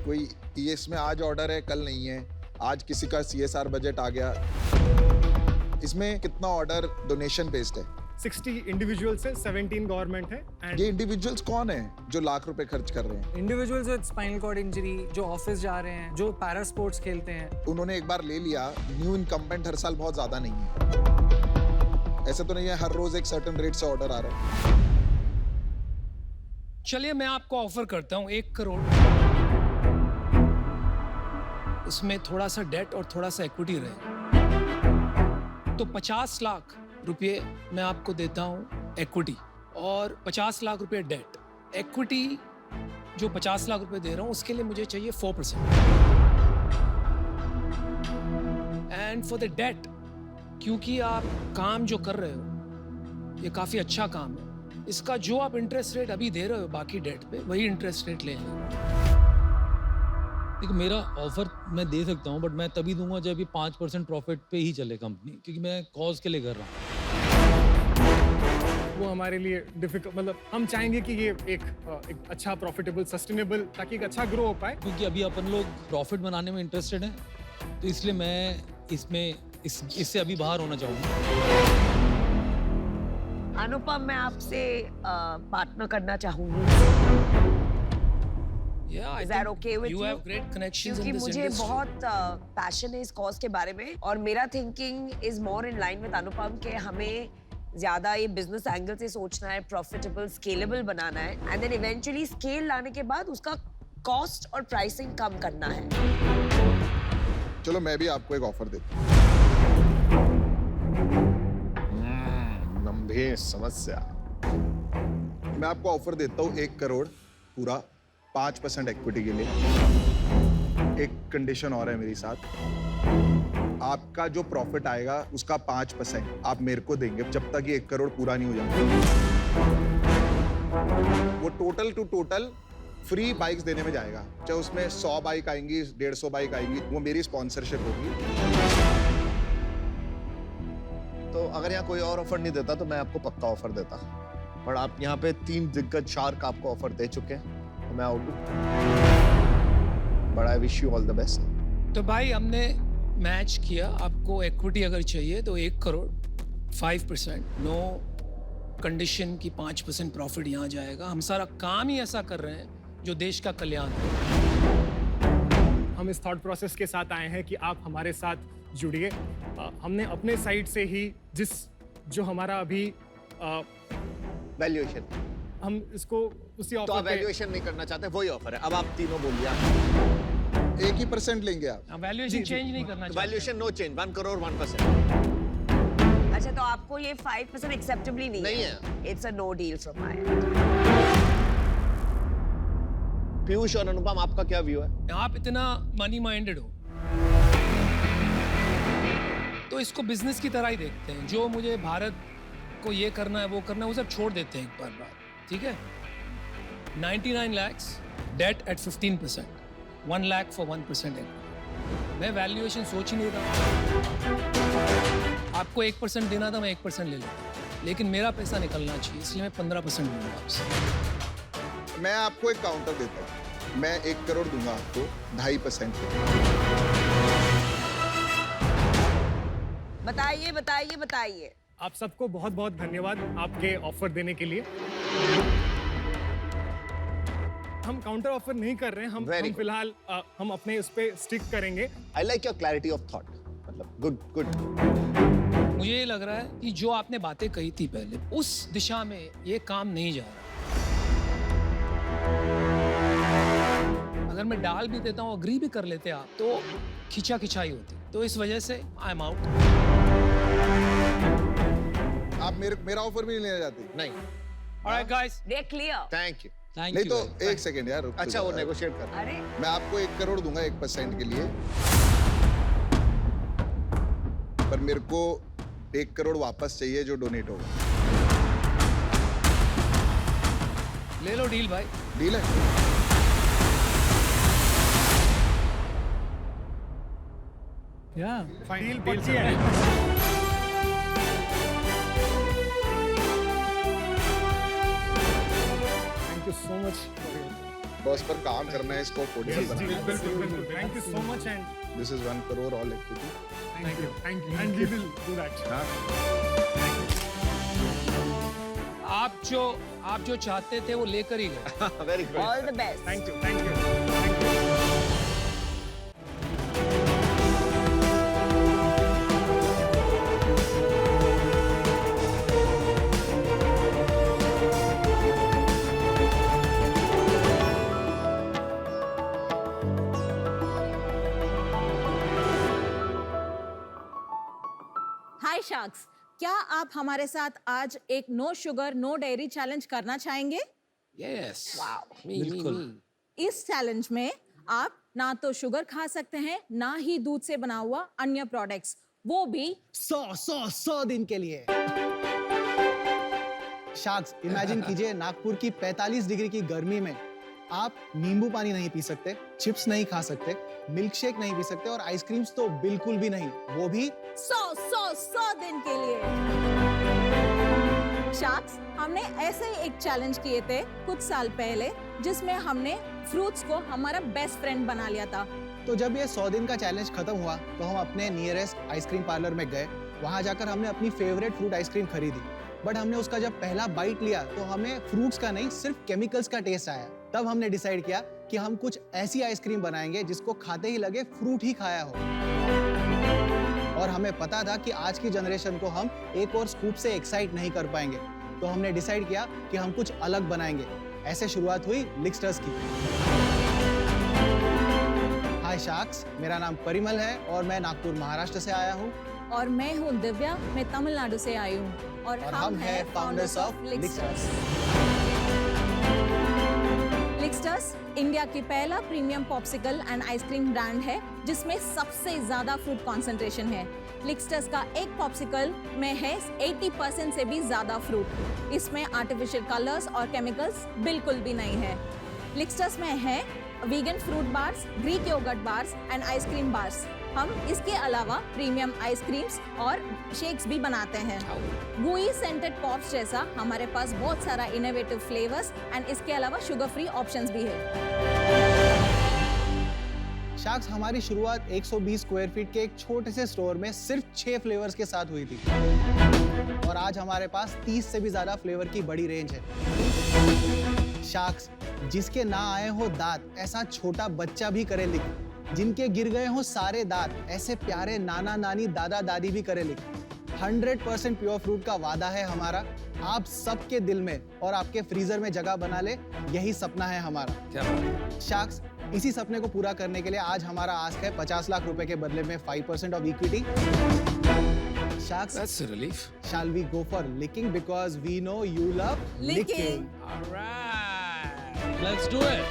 कोई ये इसमें आज ऑर्डर है कल नहीं है, आज किसी का CSR बजट आ गया। इसमें कितना ऑर्डर डोनेशन बेस्ड है? 60 इंडिविजुअल्स है, 17 गवर्नमेंट है। ये इंडिविजुअल्स कौन है जो लाख रुपए खर्च कर रहे हैं? Individuals with spinal cord injury, जो ऑफिस जा रहे हैं, जो पैरा स्पोर्ट्स खेलते हैं। उन्होंने एक बार ले लिया, न्यू इनकम्बेंट हर साल बहुत ज्यादा नहीं है। ऐसा तो नहीं है हर रोज एक सर्टेन रेट से ऑर्डर आ रहा है। चलिए मैं आपको ऑफर करता हूँ 1 करोड़, उसमें थोड़ा सा डेट और थोड़ा सा इक्विटी रहे, तो 50 लाख रुपए मैं आपको देता हूँ इक्विटी और 50 लाख रुपए डेट। इक्विटी जो 50 लाख रुपए दे रहा हूँ उसके लिए मुझे चाहिए 4%, एंड फॉर द डेट, क्योंकि आप काम जो कर रहे हो ये काफी अच्छा काम है, इसका जो आप इंटरेस्ट रेट अभी दे रहे हो बाकी डेट पे वही इंटरेस्ट रेट ले लें। देखो मेरा ऑफर मैं दे सकता हूँ, बट मैं तभी दूंगा जब ये 5% प्रॉफिट पे ही चले कंपनी, क्योंकि मैं कॉज के लिए कर रहा हूँ। वो हमारे लिए डिफिकल्ट, मतलब हम चाहेंगे कि ये एक अच्छा प्रॉफिटेबल सस्टेनेबल, ताकि एक अच्छा ग्रो हो पाए। क्योंकि अभी अपन लोग प्रॉफिट बनाने में इंटरेस्टेड हैं, तो इसलिए मैं इससे अभी बाहर होना चाहूँगा। अनुपम, मैं आपसे पार्टनर करना चाहूंगी। Is that okay with you you? have great connections in क्योंकि this मुझे industry. बहुत पैशन है इस कॉज के बारे में, और मेरा thinking is more in line with Anupam के हमें ज्यादा ये बिजनेस एंगल से सोचना है, प्रॉफिटेबल स्केलेबल बनाना है, एंड देन इवेंचुअली स्केल लाने के बाद उसका कॉस्ट और प्राइसिंग कम करना है। चलो मैं भी आपको एक ऑफर देता हूँ। गंभीर समस्या। मैं आपको ऑफर देता हूँ 1 करोड़ पूरा 5% इक्विटी के लिए। एक कंडीशन और है मेरी साथ, आपका जो प्रॉफिट आएगा उसका 5% आप मेरे को देंगे जब तक ये 1 करोड़ पूरा नहीं हो जाता। वो total two total free bikes देने में जाएगा, चाहे उसमें 100 बाइक आएंगी, 150 बाइक आएंगी, वो मेरी स्पॉन्सरशिप होगी। तो अगर यहाँ कोई और ऑफर नहीं देता तो मैं आपको पक्का ऑफर देता, पर आप यहाँ पे 3 दिग्गज शार्क आपको ऑफर दे चुके हैं, तो मैं आउट हूँ। But I wish you all the best. तो भाई हमने मैच किया, आपको इक्विटी अगर चाहिए तो 1 करोड़ 5%, नो कंडीशन की 5% प्रॉफिट यहाँ जाएगा। हम सारा काम ही ऐसा कर रहे हैं जो देश का कल्याण है। हम इस थॉट प्रोसेस के साथ आए हैं कि आप हमारे साथ जुड़िए। हमने अपने साइड से ही जो हमारा अभी वैल्यूएशन, हम इसको उसी तो ऑफर आप पे वैल्यूएशन नहीं करना चाहते, वही ऑफर है। अब आप तीनों बोलिए। 1% लेंगे आप? वैल्यूएशन चेंज नहीं करना चाहिए। Valuation no change, 1 crore 1%। अच्छा, तो आपको ये 5% एक्सेप्टेबली नहीं है? It's a no deal from my end. Piyush और अनुपम, आपका क्या व्यू है? आप इतना मनी माइंडेड हो तो इसको बिजनेस की तरह ही देखते हैं। जो मुझे भारत को ये करना है वो करना है, वो सब छोड़ देते हैं एक बार, ठीक है? 99 lakhs date eight 15%, 1 lakh for 1% है। मैं वैल्यूएशन सोच ही नहीं रहा। आपको 1% देना था, मैं 1% ले लूँ, लेकिन मेरा पैसा निकलना चाहिए, इसलिए मैं 15% लूँगा आपसे। मैं आपको एक काउंटर देता हूँ, मैं 1 करोड़ दूंगा आपको 2.5%। बताइए बताइए बताइए। आप सबको बहुत बहुत धन्यवाद आपके ऑफर देने के लिए। हम काउंटर ऑफर नहीं कर रहे हैं, हम फिलहाल हम अपने उस पे स्टिक करेंगे। I like your clarity of thought, मतलब गुड गुड। मुझे ये लग रहा है कि जो आपने बातें कही थी पहले, उस दिशा में ये काम नहीं जा रहा। अगर मैं डाल भी देता हूँ, अग्री भी कर लेते आप, तो खिंचा खिंचाई होती। तो इस वजह से आई एम आउट। आप मेरा ऑफर भी नहीं लेना चाहते? नहीं। Alright guys, they clear. Thank you. नहीं तो 1 सेकंड यार, रुक अच्छा, वो नेगोशिएट कर। अरे मैं आपको 1 करोड़ दूंगा 1% के लिए, पर मेरे को 1 करोड़ वापस चाहिए जो डोनेट होगा। ले लो डील भाई। डील है? या डील पक्की है। Thank you so much. बस पर काम करना है, इसको अफोर्डेबल बनाना है। बिल्कुल। Thank you so much and this is 1 crore all equity. Thank you and we will do that. आप जो चाहते थे वो लेकर ही गए। Very good. All the best. Thank you, thank you, thank you. Hi sharks, क्या आप हमारे साथ आज एक no sugar no dairy challenge करना चाहेंगे? यस। बिल्कुल। इस चैलेंज में आप ना तो शुगर खा सकते हैं, ना ही दूध से बना हुआ अन्य प्रोडक्ट्स, वो भी 100 दिन के लिए। शार्क्स, इमेजिन कीजिए नागपुर की 45 डिग्री की गर्मी में आप नींबू पानी नहीं पी सकते, चिप्स नहीं खा सकते, मिल्क शेक नहीं पी सकते और आइसक्रीम्स तो बिल्कुल भी नहीं, वो भी 100 दिन के लिए। शार्क्स, हमने ऐसे ही एक चैलेंज किए थे कुछ साल पहले, जिसमें हमने फ्रूट्स को हमारा बेस्ट फ्रेंड बना लिया था। तो जब ये 100 दिन का चैलेंज खत्म हुआ तो हम अपने नियरेस्ट आइसक्रीम पार्लर में गए। वहां जाकर हमने अपनी फेवरेट फ्रूट आइसक्रीम खरीदी, बट हमने उसका जब पहला बाइट लिया तो हमें फ्रूट्स का नहीं, सिर्फ केमिकल्स का टेस्ट आया। तब हमने डिसाइड किया कि हम कुछ ऐसी आइसक्रीम बनाएंगे जिसको खाते ही लगे फ्रूट ही खाया हो। और हमें पता था कि आज की जनरेशन को हम एक और स्कूप से एक्साइट नहीं कर पाएंगे, तो हमने डिसाइड किया कि हम कुछ अलग बनाएंगे। ऐसे शुरुआत हुई लिक्स्टर्स की। हाय शार्क्स, मेरा नाम परिमल है और मैं नागपुर महाराष्ट्र से आया हूँ। और मैं हूँ दिव्या, मैं तमिलनाडु से आई हूँ और हम हैं फाउंडर्स ऑफ लिक्स्टर्स। लिक्स्टर्स इंडिया की पहला premium popsicle and ice cream brand है जिसमें सबसे ज्यादा फ्रूट कॉन्सेंट्रेशन है। लिक्स्टर्स का एक पॉप्सिकल में है 80% से भी ज्यादा फ्रूट। इसमें आर्टिफिशियल कलर्स और केमिकल्स बिल्कुल भी नहीं है। लिक्स्टर्स में है vegan fruit bars, Greek yogurt bars and ice cream bars. हम इसके अलावा प्रीमियम आइसक्रीम्स और शेक्स भी बनाते हैं। गुई सेंटेड पॉप्स जैसा हमारे पास बहुत सारा इनोवेटिव फ्लेवर्स एंड इसके अलावा शुगर फ्री ऑप्शंस भी है। शार्क्स, हमारी शुरुआत 120 स्क्वायर फीट के एक छोटे से स्टोर में सिर्फ 6 फ्लेवर्स के साथ हुई थी और आज हमारे पास 30 से भी ज्यादा फ्लेवर की बड़ी रेंज है। शार्क्स, जिसके ना आए हो दांत ऐसा छोटा बच्चा भी करे लिख, जिनके गिर गए हो सारे दांत ऐसे प्यारे नाना नानी दादा दादी भी करे लिख। 100% प्योर फ्रूट का वादा है हमारा, आप सबके दिल में और आपके फ्रीजर में जगह बना ले, यही सपना है हमारा। क्या बात? शार्क्स, इसी सपने को पूरा करने के लिए आज हमारा आस्क है 50 लाख रुपए के बदले में 5% of equity. Sharks, That's a relief. shall we go for licking because we know you love licking. All right. Let's do it.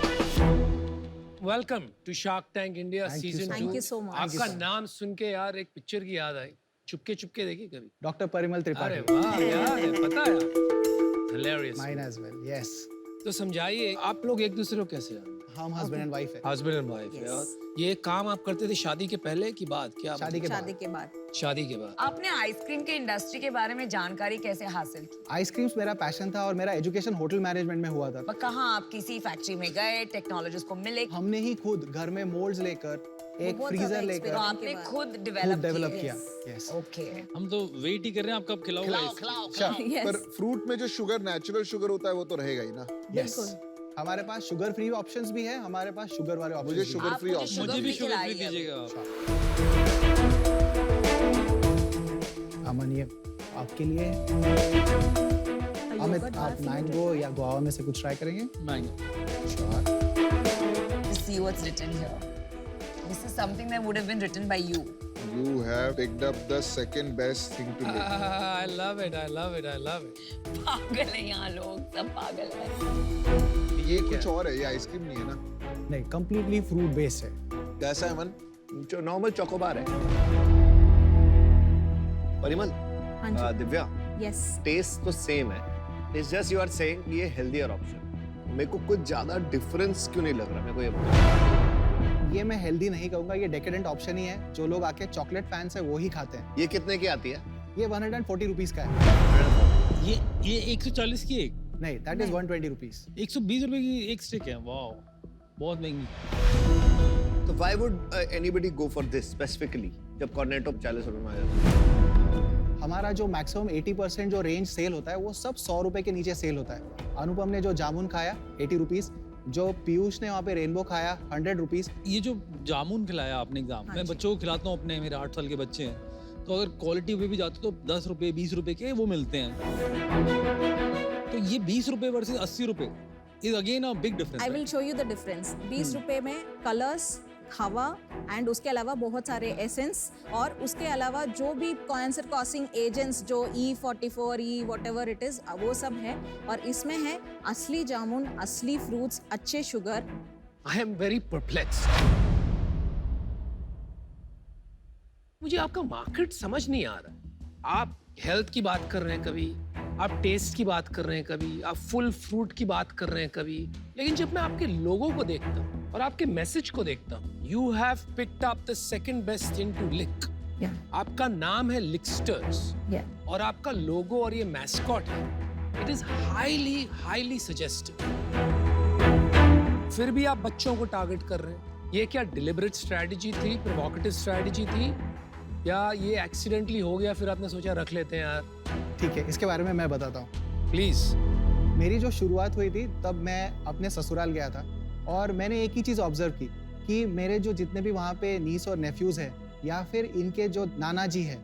Welcome to Shark Tank India Thank you season so 2। Thank you so much. आपका नाम सुन के यार एक picture की याद आई। चुपके चुपके देखी कभी? Doctor Parimal अरे त्रिपाठी। वाह यार, ये पता है? Hilarious. Mine as well, yes. तो समझाइए, आप लोग एक दूसरे को कैसे जानते? हम हस्बैंड एंड वाइफ है। हस्बैंड एंड वाइफ है। और ये काम आप करते थे शादी के पहले की बाद? क्या शादी के बाद। शादी के बाद। आपने आइसक्रीम के इंडस्ट्री के बारे में जानकारी कैसे हासिल की? आइसक्रीम्स मेरा पैशन था और मेरा एजुकेशन होटल मैनेजमेंट में हुआ था। पर कहाँ आप किसी फैक्ट्री में गए, टेक्नोलॉजिस्ट को मिले? हमने ही खुद घर में मोल्ड्स लेकर, एक बहुत फ्रीजर ज्यादा लेकर तो आपने खुद डेवलप किया। यस। ओके। हम तो वेट ही कर रहे हैं, आप कब खिलाओगे? अच्छा, पर फ्रूट में जो शुगर, नेचुरल शुगर होता है वो तो रहेगा ही ना। यस। हमारे पास शुगर फ्री ऑप्शंस भी है, हमारे पास शुगर वाले ऑप्शंस। मुझे शुगर फ्री ऑप्शन। मुझे भी शुगर फ्री दीजिएगा आप। अमन, ये आपके लिए। अमित, आप मैंगो या गुआवा में से कुछ ट्राई करेंगे? Mango. See what's written here. This is something that would have been written by you. You have picked up the second best thing to lick. I love it, I love it, I love it. पागल है यहाँ लोग, सब पागल है। ये कुछ और है, ये आइसक्रीम नहीं है ना? नहीं, कंप्लीटली फ्रूट बेस्ड है। कैसा है मन? जो नॉर्मल चोकोबार है। परिमल, हाँ जी। दिव्या, यस। टेस्ट तो सेम है, it's just you are saying ये हेल्दियर ऑप्शन। मेरे को कुछ ज्यादा डिफरेंस क्यों नहीं लग रहा, मेरे को ये बताओ। ये मैं हेल्दी नहीं कहूँगा, ये डेकेडेंट ऑप्शन ही है। जो लोग आके चॉकलेट फैंस है वो ही खाते हैं। ये कितने की आती है? ये 140 रुपीज का है। ये 140 की एक? नहीं, दैट इज 120 रुपीज। 120 रुपए की एक स्टिक है। वाओ, बहुत महंगी। तो why would anybody go for this specifically जब कॉर्नेटो 40 रुपए में आ जाता है? हमारा जो मैक्सिमम 80% जो रेंज सेल होता है वो सब 100 रुपए के नीचे सेल होता है। अनुपम ने जो जामुन खाया 80 रुपीज, जो पीयूष ने वहाँ पे रेनबो खाया 100 रुपीज। ये जो जामुन खिलाया आपने एग्जाम, मैं बच्चों को खिलाता हूँ अपने, मेरे 8 साल के बच्चे हैं, तो अगर क्वालिटी पे भी जाते तो 10 रुपए 20 रुपए के वो मिलते हैं। तो ये 20 रुपए वर्सेस 80 रुपए is again a big difference. I will show you the difference. 20 रुपए में कलर्स, हवा एंड उसके अलावा बहुत सारे एसेंस और उसके अलावा जो भी कैंसर कॉसिंग एजेंट्स जो E44 E whatever it is वो सब है। और इसमें है असली जामुन, असली फ्रूट्स, अच्छे sugar. I am very perplex. मुझे आपका मार्केट समझ नहीं आ रहा। आप हेल्थ की बात कर रहे हैं कभी, आप टेस्ट की बात कर रहे हैं कभी, आप फुल फ्रूट की बात कर रहे हैं कभी, लेकिन जब मैं आपके लोगों को देखता हूँ और आपके मैसेज को देखता हूँ, you have picked up the second best thing to lick. आपका नाम है लिकस्टर्स और आपका लोगो और ये मैस्कॉट है, it is highly highly suggestive. फिर भी आप बच्चों को टारगेट कर रहे हैं। ये क्या डिलिबरेट स्ट्रेटजी थी, प्रोवोकेटिव स्ट्रेटजी थी, या ये एक्सीडेंटली हो गया फिर आपने सोचा रख लेते हैं यार? ठीक है, इसके बारे में मैं बताता हूँ प्लीज। मेरी जो शुरुआत हुई थी तब मैं अपने ससुराल गया था और मैंने एक ही चीज़ ऑब्जर्व की कि मेरे जो जितने भी वहाँ पे नीस और नेफ्यूज़ हैं या फिर इनके जो नाना जी हैं,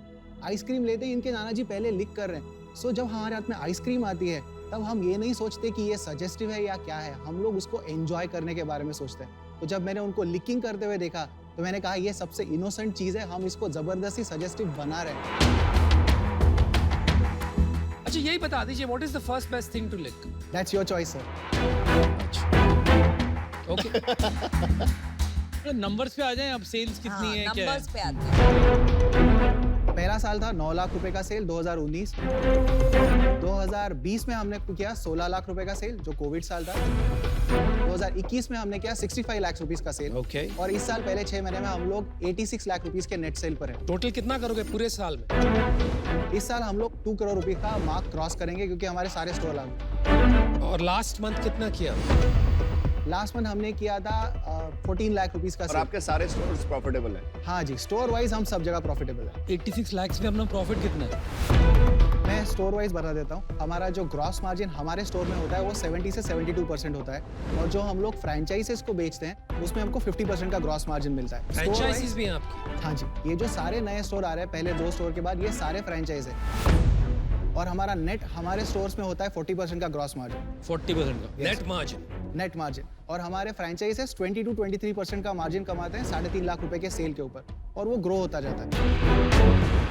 आइसक्रीम लेते ही इनके नाना जी पहले लिक कर रहे हैं। सो जब हमारे हाथ में आइसक्रीम आती है तब हम ये नहीं सोचते कि ये सजेस्टिव है या क्या है, हम लोग उसको एंजॉय करने के बारे में सोचते हैं। तो जब मैंने उनको लिकिंग करते हुए देखा तो मैंने कहा ये सबसे इनोसेंट चीज़ है, हम इसको ज़बरदस्ती सजेस्टिव बना रहे हैं। अच्छा यही बता दीजिए, what is the first best thing to lick? That's your choice sir. Okay, numbers पे आ जाएं, अब सेल्स कितनी है, क्या है? नंबर्स पे आते हैं। पहला साल था 9 लाख रुपए का सेल 2019। 2020 में हमने किया 16 लाख रुपए का सेल जो कोविड साल था। 2021 में हमने किया 65 लाख रुपीस का सेल। ओके। और इस साल पहले 6 महीने में हम लोग 86 लाख रुपीस के नेट सेल पर हैं। टोटल कितना करोगे पूरे साल में? इस साल हम लोग 2 करोड़ रुपए का मार्क क्रॉस करेंगे क्योंकि हमारे सारे स्टोर लागू। और लास्ट मंथ कितना किया? लास्ट मंथ हमने किया था 14 लाख रुपीस का और सेल। आपके सारे स्टोर्स प्रॉफिटेबल है? हाँ जी, स्टोर वाइज हम सब जगह प्रॉफिटेबल है। 86 लाख में अपना प्रॉफिट कितना है? मैं स्टोर वाइज बता देता हूँ। हमारा जो ग्रॉस मार्जिन हमारे स्टोर में होता है वो 70 से 72% होता है और जो हम लोग फ्रेंचाइजीज को बेचते हैं उसमें हमको 50% का ग्रॉस मार्जिन मिलता है। फ्रेंचाइजीज भी हैं आपकी? हाँ जी, ये जो सारे नए स्टोर आ रहे हैं पहले 2 स्टोर के बाद ये सारे फ्रेंचाइज है और हमारा नेट हमारे स्टोर्स में होता है 40% का ग्रॉस मार्जिन। 40% का नेट मार्जिन? Net margin. और हमारे फ्रेंचाइजेस 20 to 23% का मार्जिन कमाते हैं 3.5 लाख रुपए के सेल के ऊपर और वो ग्रो होता जाता है।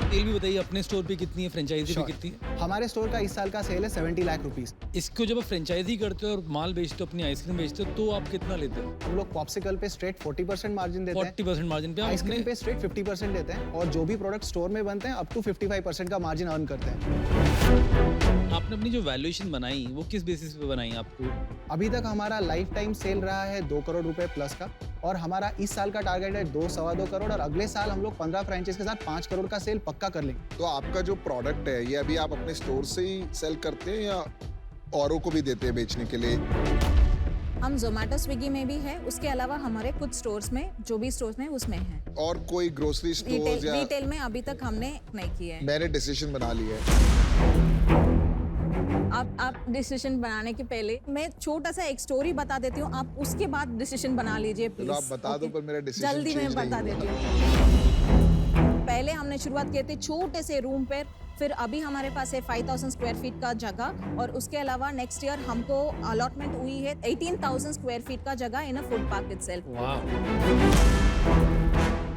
सेल भी बताइए अपने स्टोर पे कितनी है, फ्रेंचाइजी पे कितनी है? हमारे स्टोर का इस साल का सेल है 70 लाख रुपीस। इसको जब आप फ्रेंचाइजी करते हो और माल बेचते हो, अपनी आइसक्रीम बेचते हो, तो आप कितना लेते हो? हम लोग पॉप्सिकल पे स्ट्रेट 40% मार्जिन देते हैं। 40% मार्जिन पे? आइसक्रीम पे स्ट्रेट 50% देते हैं और जो भी प्रोडक्ट स्टोर में बनते हैं अप टू 55% का मार्जिन अर्न करते हैं। आपने अपनी जो वैल्यूएशन बनाई वो किस बेसिस पे बनाई आपको? अभी तक हमारा लाइफ टाइम सेल रहा है 2 करोड़ रुपए प्लस का और हमारा इस साल का टारगेट है 2-2.25 करोड़ और अगले साल हम लोग 15 फ्रेंचाइज के साथ 5 करोड़ का सेल पक्का कर लेंगे। तो आपका जो प्रोडक्ट है ये अभी आप अपने स्टोर से ही सेल करते हैं या औरों को भी देते हैं बेचने के लिए? हम जोमेटो स्विगी में भी है, उसके अलावा हमारे कुछ स्टोर्स में जो भी स्टोर्स में उसमें है। और कोई ग्रोसरी स्टोर या? रिटेल में अभी तक हमने नहीं किया है। मैंने डिसीजन बना लिया है। आप डिसीजन बनाने के पहले मैं छोटा सा एक स्टोरी बता देती हूँ, आप उसके बाद डिसीजन बना लीजिए प्लीज। आप बता दो पर मेरा डिसीजन जल्दी मैं बता देती हूँ। पहले हमने शुरुआत की थी छोटे से रूम पर, फिर अभी हमारे पास है 5000 स्क्वायर फीट का जगह और उसके अलावा नेक्स्ट ईयर हमको अलॉटमेंट हुई है 18,000 स्क्वायर फीट का जगह इन अ फूड पार्क इटसेल्फ।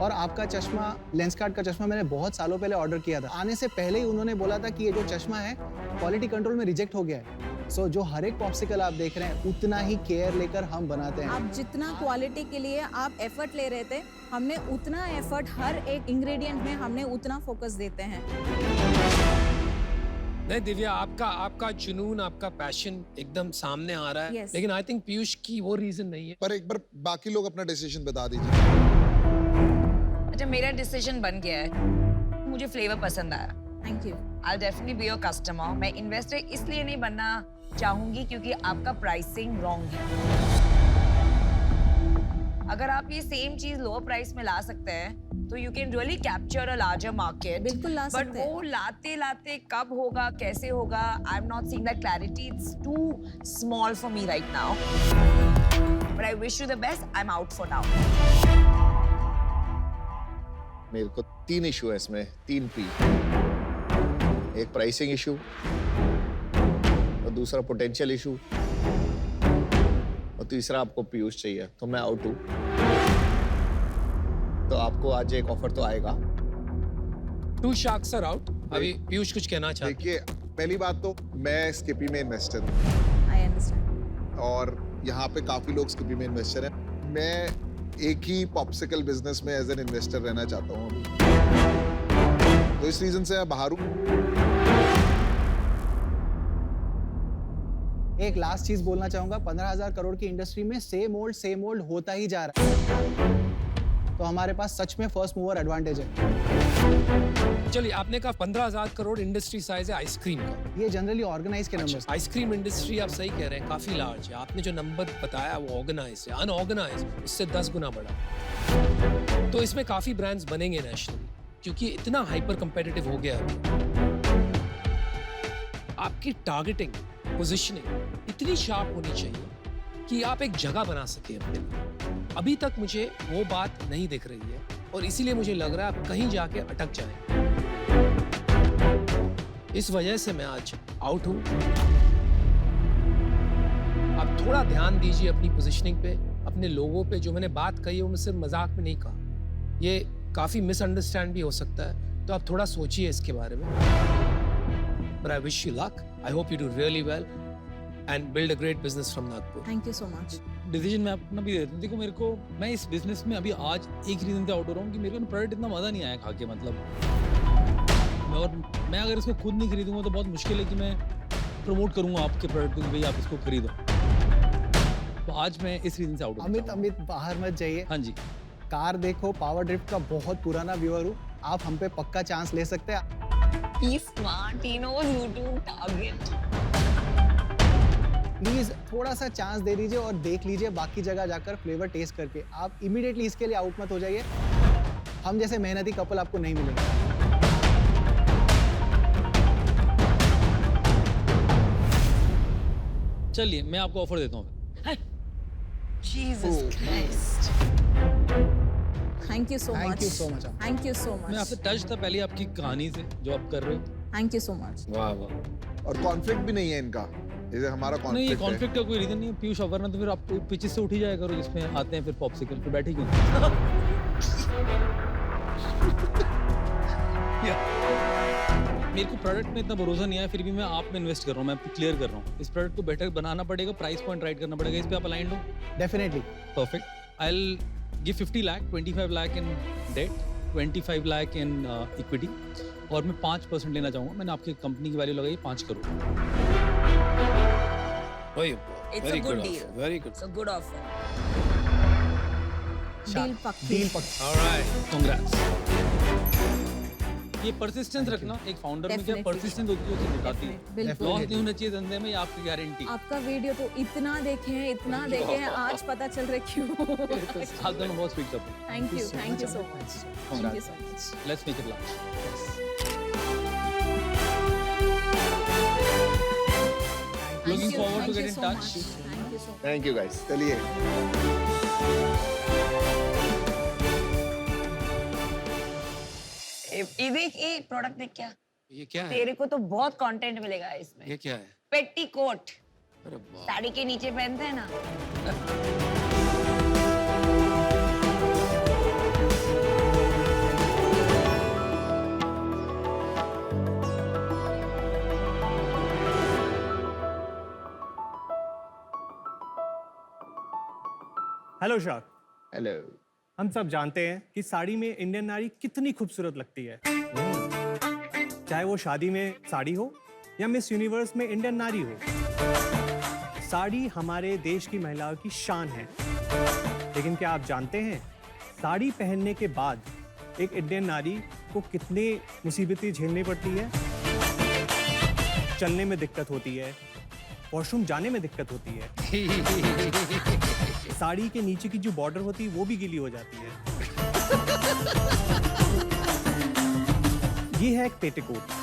और आपका चश्मा, लेंसकार्ट का चश्मा मैंने बहुत सालों पहले ऑर्डर किया था। आने से पहले ही उन्होंने बोला था कि ये जो चश्मा है क्वालिटी कंट्रोल में रिजेक्ट हो गया है। सो जो हर एक पॉप्सिकल आप देख रहे हैं उतना ही केयर लेकर हम बनाते हैं। आप जितना क्वालिटी के लिए आप एफर्ट ले रहे थे, हमने उतना एफर्ट हर एक इंग्रेडिएंट में हमने उतना फोकस देते हैं। नहीं दिव्या, आपका जुनून, आपका पैशन एकदम सामने आ रहा है। Yes. लेकिन आई थिंक पीयूष की वो रीजन नहीं है। पर एक बार बाकी लोग अपना डिसीजन बता दीजिए। अच्छा, मेरा डिसीजन बन गया है, मुझे फ्लेवर पसंद आया। Thank you. I'll definitely be your customer. मैं इन्वेस्टर इसलिए नहीं बनना चाहूंगी क्योंकि आपका प्राइसिंग रॉन्ग है। अगर आप ये सेम चीज लोअर प्राइस में ला सकते हैं तो you can really capture a larger market. बिल्कुल ला बट सकते हैं। वो लाते लाते कब होगा, कैसे होगा, I am not seeing that clarity. It's too small for me right now, but I wish you the best. I am out for now. मेरे को 3 इशू है इसमें, 3 P। एक प्राइसिंग इशू और दूसरा पोटेंशियल इशू और तीसरा आपको पीयूष चाहिए, तो मैं आउट हूँ। तो आपको आज एक ऑफर तो आएगा। 2 sharks are out। अभी पीयूष कुछ कहना चाहते हैं। देखिए, पहली बात तो मैं स्किपी में इन्वेस्टर हूँ आई अंडरस्टैंड। और यहाँ पे काफी लोग स्किपी में इन्वेस्टर हैं। मैं एक ही पॉप्सिकल बिजनेस में एज एन इन्वेस्टर रहना चाहता हूँ अभी, तो इस रीजन से मैं बाहर हूँ। एक लास्ट चीज बोलना चाहूंगा, 15,000 करोड़ की इंडस्ट्री में सेम ओल्ड होता ही जा रहा है, तो हमारे पास सच में फर्स्ट मूवर एडवांटेज है। चलिए, आपने कहा 15,000 करोड़ इंडस्ट्री साइज है आइसक्रीम का। ये जनरली ऑर्गेनाइज के नंबर। आइसक्रीम इंडस्ट्री आप सही कह रहे हैं, काफी लार्ज है। आपने जो नंबर बताया वो ऑर्गेनाइज है। अनऑर्गेनाइज इससे 10 गुना बड़ा। तो इसमें काफी ब्रांड्स बनेंगे नेशनल, क्योंकि इतना हाइपर कंपेटिटिव हो गया है। आपकी टारगेटिंग, पोजीशनिंग इतनी शार्प होनी चाहिए कि आप एक जगह बना सके अपने लिए। अभी तक मुझे वो बात नहीं दिख रही है और इसीलिए मुझे लग रहा है आप कहीं जाके अटक जाएं। इस वजह से मैं आज आउट हूं। आप थोड़ा ध्यान दीजिए अपनी पोजीशनिंग पे, अपने लोगों पे। जो मैंने बात कही है वो मैं सिर्फ मजाक में नहीं कहा, ये काफी मिसअंडरस्टैंड भी हो सकता है, तो आप थोड़ा सोचिए इसके बारे में। But I wish you luck. I hope you do really well and build a great business from Nagpur. Thank you so much. Decision मैं अपना भी देता हूँ। देखो, मेरे को, मैं इस बिजनेस में अभी आज एक रीजन से आउट हो रहा हूँ कि मेरे को प्रोडक्ट इतना मजा नहीं आया खा के। मतलब मैं अगर इसको खुद नहीं खरीदूंगा तो बहुत मुश्किल है कि मैं प्रमोट करूंगा आपके प्रोडक्ट को कि भाई आप इसको खरीदो। तो आज मैं इस रीजन से आउट हूँ। अमित बाहर मत जाइए। हाँ जी। कार देखो, पावर ड्रिफ्ट का बहुत पुराना व्यूअर हूँ, आप हम पे पक्का चांस ले सकते हैं। He's smart. He knows you to target. Please थोड़ा सा चांस दे दीजिए और देख लीजिए बाकी जगह जाकर फ्लेवर टेस्ट करके। आप इमीडिएटली इसके लिए आउट मत हो जाइए। हम जैसे मेहनती कपल आपको नहीं मिलेंगे। चलिए, मैं आपको ऑफर देता हूँ। Jesus Christ. Thank you so much. Thank you so much. Thank you सो मैं मच। आपसे टच था पहले आपकी कहानी से जो आप कर रहे हो। Thank you so much. वाह वाह। और कॉन्फ्लिक्ट भी नहीं है इनका, जैसे हमारा नहीं, ये कॉन्फ्लिक्ट कॉन्फ्लिक्ट का कोई रीजन नहीं है पीयूष। वरना तो फिर आप पीछे से उठ ही जाया करो जिसमें आते हैं फिर पॉप्सिकल पे बैठे क्यों? मेरे को प्रोडक्ट में इतना भरोसा नहीं है, फिर भी मैं आप में इन्वेस्ट कर रहा हूँ। मैं आपको क्लियर कर रहा हूँ, इस प्रोडक्ट को बेटर बनाना पड़ेगा, प्राइस पॉइंट राइट करना पड़ेगा। इस पे आप अलाइंड हो? Definitely. Perfect. I will give 50 lakh, 25 lakh in debt, 25 lakh in equity, और मैं 5% लेना चाहूँगा। मैंने आपकी कंपनी की वैल्यू लगाई 5 crore. It's a good deal. Very good. It's a good offer. Deal पक्की। डील पक्की। All right. कांग्रेट्स। ये परसिस्टेंस रखना, एक फाउंडर में क्या Definitely. परसिस्टेंस होती है, वो दिखाती है। बिल्कुल। लॉस नहीं होना चाहिए धंधे में, ये आपकी गारंटी। आपका वीडियो तो इतना देखे हैं, आज पता चल रहा है क्यों। आप दोनों बहुत sweet couple. Thank you so much. Thank you so much. Let's make it last. Looking forward to get in touch. Thank you so much. Thank you guys. चलिए। ये देख, ये प्रोडक्ट देख, क्या ये क्या है? तेरे को तो बहुत कंटेंट मिलेगा इसमें। ये क्या है? पेटी कोट, अरे वाह। साड़ी के नीचे पहनते हैं ना। Hello shark. हेलो। हम सब जानते हैं कि साड़ी में इंडियन नारी कितनी खूबसूरत लगती है, चाहे वो शादी में साड़ी हो या मिस यूनिवर्स में इंडियन नारी हो, साड़ी हमारे देश की महिलाओं की शान है। लेकिन क्या आप जानते हैं, साड़ी पहनने के बाद एक इंडियन नारी को कितनी मुसीबतें झेलनी पड़ती है? चलने में दिक्कत होती है, वॉशरूम जाने में दिक्कत होती है, साड़ी के नीचे की जो बॉर्डर होती है वो भी गीली हो जाती है। ये है एक पेटीकोट।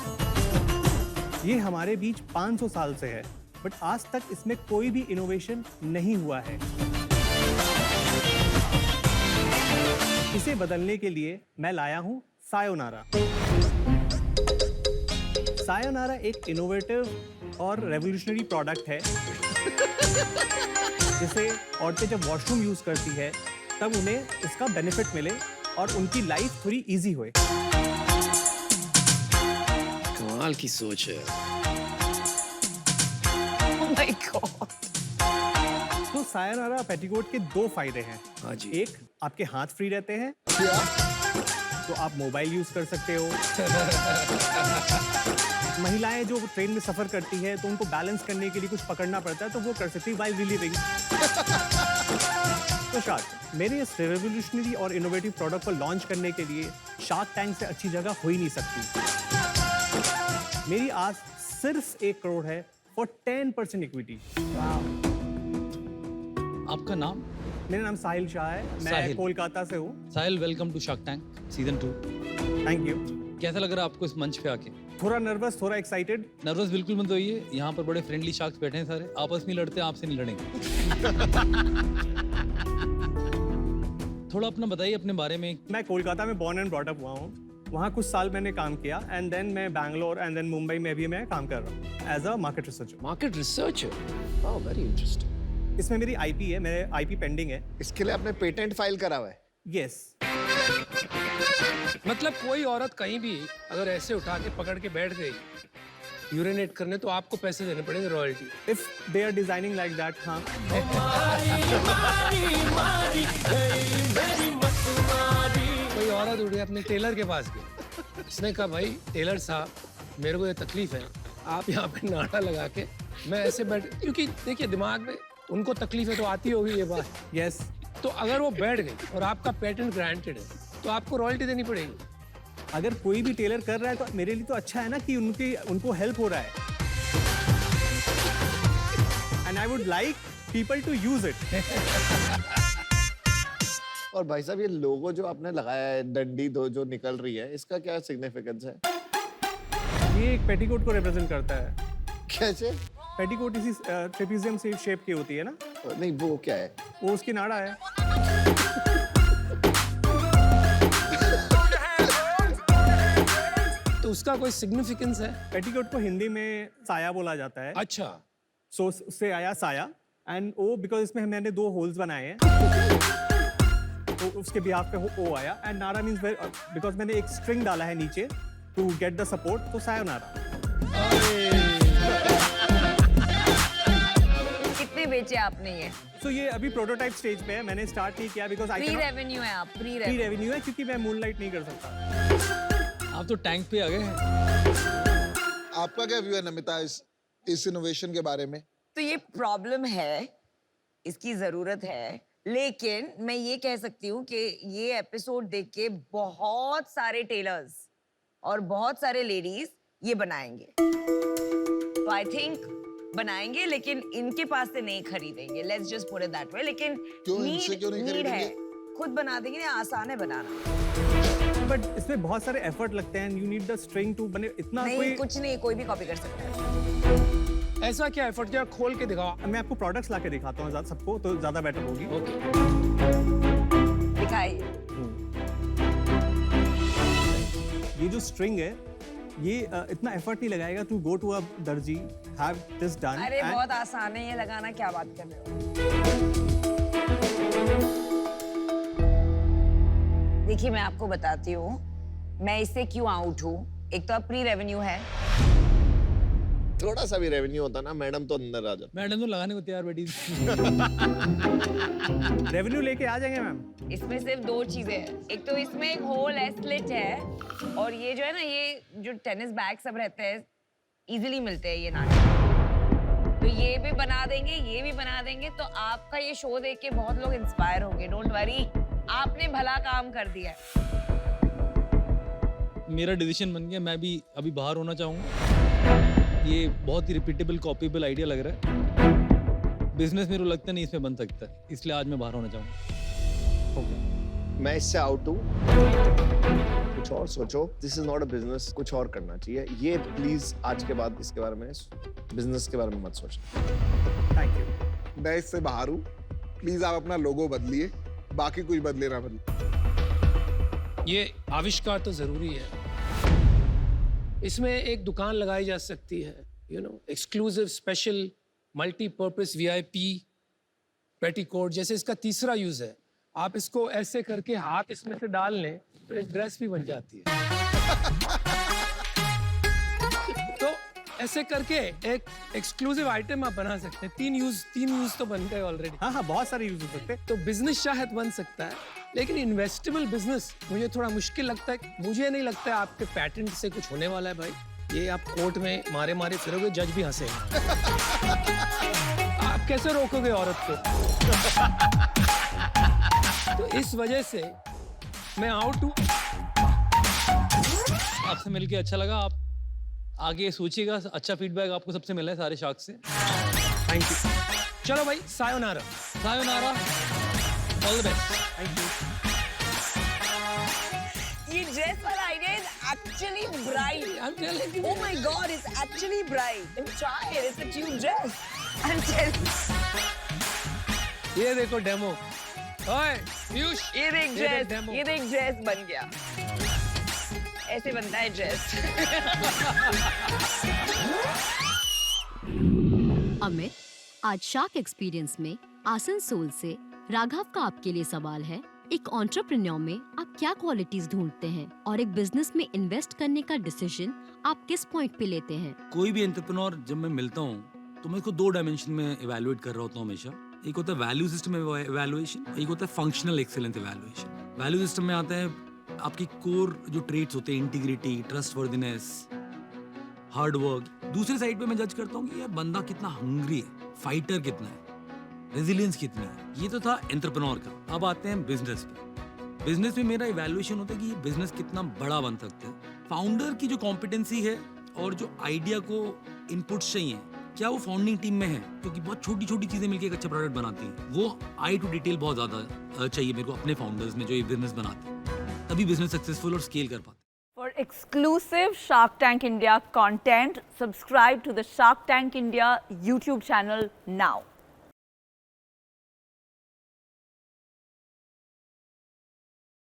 ये हमारे बीच 500 साल से है, बट आज तक इसमें कोई भी इनोवेशन नहीं हुआ है। इसे बदलने के लिए मैं लाया हूं सायोनारा। सायोनारा एक इनोवेटिव और रेवोल्यूशनरी प्रोडक्ट है जिसे औरतें जब वॉशरूम यूज करती है तब उन्हें इसका बेनिफिट मिले और उनकी लाइफ थोड़ी इजी होए। कमाल की सोच है। Oh my God. तो सायोनारा पेटीकोट के 2 फायदे हैं। हाँ जी। एक, आपके हाथ फ्री रहते हैं, तो आप मोबाइल यूज कर सकते हो। महिलाएं जो ट्रेन में सफर करती है तो उनको बैलेंस करने के लिए कुछ पकड़ना पड़ता है, तो वो कर सकती है व्हाइल रिलीविंग। तो शार्क, मेरे इस रेवोल्यूशनरी और इनोवेटिव प्रोडक्ट को लॉन्च करने के लिए शार्क टैंक से अच्छी जगह हो ही नहीं सकती। मेरी आज सिर्फ 1 करोड़ है फॉर 10% इक्विटी। आपका नाम? मेरा नाम साहिल शाह है, मैं साहिल। कोलकाता से हूँ। Sahil, welcome to Shark Tank season 2। Thank you. कैसा लग रहा है आपको इस मंच पे आके? थोड़ा नर्वस, थोड़ा एक्साइटेड। नर्वस बिल्कुल मत होइए, यहाँ पर बड़े फ्रेंडली शार्क्स बैठे हैं सारे, आपस में लड़ते हैं, आपसे नहीं लड़ेंगे। थोड़ा अपना बताइए अपने बारे में। मैं कोलकाता में बॉर्न एंड ब्रॉट अप हुआ हूँ। वहाँ कुछ साल मैंने काम किया एंड देन मैं बैंगलोर एंड देन मुंबई में भी मैं काम कर रहा हूँ as a market researcher. Market researcher, वाह, वेरी इंटरेस्टिंग। इसमें मेरी आईपी है, मेरे आईपी पेंडिंग है। इसके लिए आपने पेटेंट फाइल करा हुआ है? यस। मतलब कोई औरत कहीं भी अगर ऐसे उठा के पकड़ के बैठ गई यूरिनेट करने, तो आपको पैसे देने पड़ेंगे, royalty. If they are designing like that. हाँ। कोई औरत उठी अपने टेलर के पास गई, उसने कहा भाई टेलर साहब, मेरे को ये तकलीफ है, आप यहाँ पे नाड़ा लगा के मैं ऐसे बैठ, क्योंकि देखिए दिमाग में उनको तकलीफ है तो आती होगी ये बात। यस। तो अगर वो बैठ गई और आपका पेटेंट ग्रांटेड है तो आपको रॉयल्टी देनी पड़ेगी। अगर कोई भी टेलर कर रहा है तो मेरे लिए तो अच्छा है ना कि उनको हेल्प हो रहा है। And I would like people to use it. और भाई साहब, ये लोगो जो आपने लगाया है, डंडी दो जो निकल रही है, इसका क्या सिग्निफिकेंस है? ये एक पेटीकोट को रिप्रेजेंट करता है। कैसे? पेटीकोट इसी ट्रेपेजियम से शेप की होती है ना? नहीं, वो क्या है? वो उसकी नाड़ा है। तो उसका कोई सिग्निफिकेंस है? पेटीकोट को हिंदी में साया बोला जाता है। अच्छा। सो उससे आया साया, एंड ओ बिकॉज इसमें मैंने 2 होल्स बनाए हैं तो उसके बिहाफ पे ओ आया। एंड नारा मींस बिकॉज मैंने एक स्ट्रिंग डाला है नीचे टू गेट द सपोर्ट, तो सायोनारा। कितने बेचे आपने ये? सो ये अभी प्रोटोटाइप स्टेज पे है, मैंने स्टार्ट नहीं किया बिकॉज प्री रेवेन्यू है। आप प्री रेवेन्यू है क्योंकि मैं मूनलाइट नहीं कर सकता। आप तो टैंक पे आ गए हैं। आपका क्या व्यू है नमिता इस इनोवेशन के बारे में? तो ये प्रॉब्लम है, इसकी जरूरत है, लेकिन मैं ये कह सकती हूँ कि ये एपिसोड देख के बहुत सारे टेलर्स और बहुत सारे लेडीज ये बनाएंगे। तो आई थिंक बनाएंगे, लेकिन इनके पास से नहीं खरीदेंगे। Let's just put it that way. लेकिन क्यों इनसे क्यों नहीं खरीदेंगे? खुद बना देंगे, आसान है बनाना। बट इसमें बहुत सारे एफर्ट लगते हैं। You need the string to बने इतना। नहीं, कुछ नहीं, कोई भी कॉपी कर सकता है। ऐसा क्या एफर्ट किया? खोल के दिखाओ। मैं आपको प्रोडक्ट्स लाके दिखाता हूँ सबको, तो ज्यादा बेटर होगी। दिखाइए। ये जो स्ट्रिंग है, ये इतना एफर्ट नहीं लगाएगा टू गो टू अ दर्जी, हैव दिस डन। अरे बहुत आसान है ये लगाना, क्या बात कर रहे हो? देखिए मैं आपको बताती हूँ मैं इससे क्यों आउट हूँ। एक तो अब प्री रेवेन्यू है, थोड़ा सा भी रेवेन्यू होता ना मैडम तो अंदर आ जाता। मैडम तो लगाने को तैयार बैठी। रेवेन्यू लेके आ जाएंगे मैम। इसमें सिर्फ 2 चीजें हैं। एक तो इसमें एक होल है, स्लिट है, और ये जो है ना, ये जो टेनिस बैग सब रहते हैं इजीली मिलते हैं ये नाटक। तो ये भी बना देंगे, ये भी बना देंगे, तो आपका ये शो देख के बहुत लोग इंस्पायर होंगे। डोंट वरी, आपने भला काम कर दिया है। मेरा डिसीजन बन गया, मैं भी अभी बाहर होना चाहूँगा। ये बहुत ही रिपीटेबल कॉपीबल आइडिया लग रहा है। बिजनेस मेरे को लगता नहीं इसमें बन सकता, इसलिए आज मैं बाहर होना चाहूँगा। मैं इससे आउट हूँ, कुछ और सोचो। This is not a business, कुछ और करना चाहिए। ये प्लीज आज के बाद इसके बारे में, बिजनेस के बारे में मत सोचना। Thank you. मैं इससे बाहर हूँ, प्लीज आप अपना लोगो बदलिए, बाकी कुछ बदले ना बदले। ये आविष्कार तो जरूरी है। इसमें एक दुकान लगाई जा सकती है, you know, exclusive special multipurpose VIP petticoat, जैसे इसका तीसरा यूज है। आप इसको ऐसे करके हाथ इसमें से डाल लें तो एक ड्रेस भी बन जाती है। तो ऐसे करके एक एक्सक्लूसिव आइटम आप बना सकते हैं। तीन यूज तो बन गए ऑलरेडी। हाँ, बहुत सारे यूज हो सकते हैं। तो बिजनेस शायद बन सकता है, लेकिन इन्वेस्टेबल बिजनेस मुझे थोड़ा मुश्किल लगता है। मुझे नहीं लगता है आपके पैटेंट से कुछ होने वाला है भाई। ये आप कोर्ट में मारे मारे फिरोगे, जज भी हंसेगा। आप कैसे रोकोगे औरत को? तो इस वजह से मैं आउट हूँ। आपसे मिलके अच्छा लगा। आप आगे सोचिएगा, अच्छा फीडबैक आपको सबसे मिला है, सारे शार्क से। Thank you. चलो भाई, sayonara. Sayonara, all the best. Thank you. ये ड्रेस वाला idea is actually bright. I'm telling you. Oh my God, it's actually bright. Try it. It's a cute dress. I'm telling you. ये देखो demo. ओए पीयूष, ये देख dress, demo. ये देख dress बन गया। ऐसे बनता है ड्रेस। अमित, आज शार्क एक्सपीरियंस में आसनसोल से राघव का आपके लिए सवाल है। एक एंटरप्रेन्योर में आप क्या क्वालिटीज ढूंढते हैं और एक बिजनेस में इन्वेस्ट करने का डिसीजन आप किस पॉइंट पे लेते हैं? कोई भी एंटरप्रेन्योर जब मैं मिलता हूँ तो मैं इसको 2 डायमेंशन में इवैल्यूएट कर रहा होता हूँ हमेशा। एक होता है वैल्यू सिस्टम इवैल्यूएशन, एक होता है functional excellence evaluation. Value system में आता है आपकी कोर जो ट्रेट्स होते हैं, इंटीग्रिटी, ट्रस्टवर्दीनेस, हार्ड वर्क। दूसरी साइड पे मैं जज करता हूँ कि यार बंदा कितना हंग्री है, फाइटर कितना है, रेजिलियंस कितनी है। ये तो था एंटरप्रेन्योर का। अब आते हैं बिजनेस पे। बिजनेस में मेरा इवैल्यूएशन होता है कि ये बिजनेस कितना बड़ा बन सकता है। फाउंडर की जो कॉम्पिटेंसी है और जो आइडिया को इनपुट्स चाहिए, क्या वो फाउंडिंग टीम में है, क्योंकि बहुत छोटी छोटी चीजें मिलकर एक अच्छा प्रोडक्ट बनाती हैं। वो आई टू डिटेल बहुत ज्यादा चाहिए मेरे को अपने फाउंडर्स में जो ये बिजनेस बनाते हैं, तभी बिजनेस सक्सेसफुल और स्केल कर पाते। For exclusive Shark Tank India content, subscribe to the Shark Tank India YouTube channel now.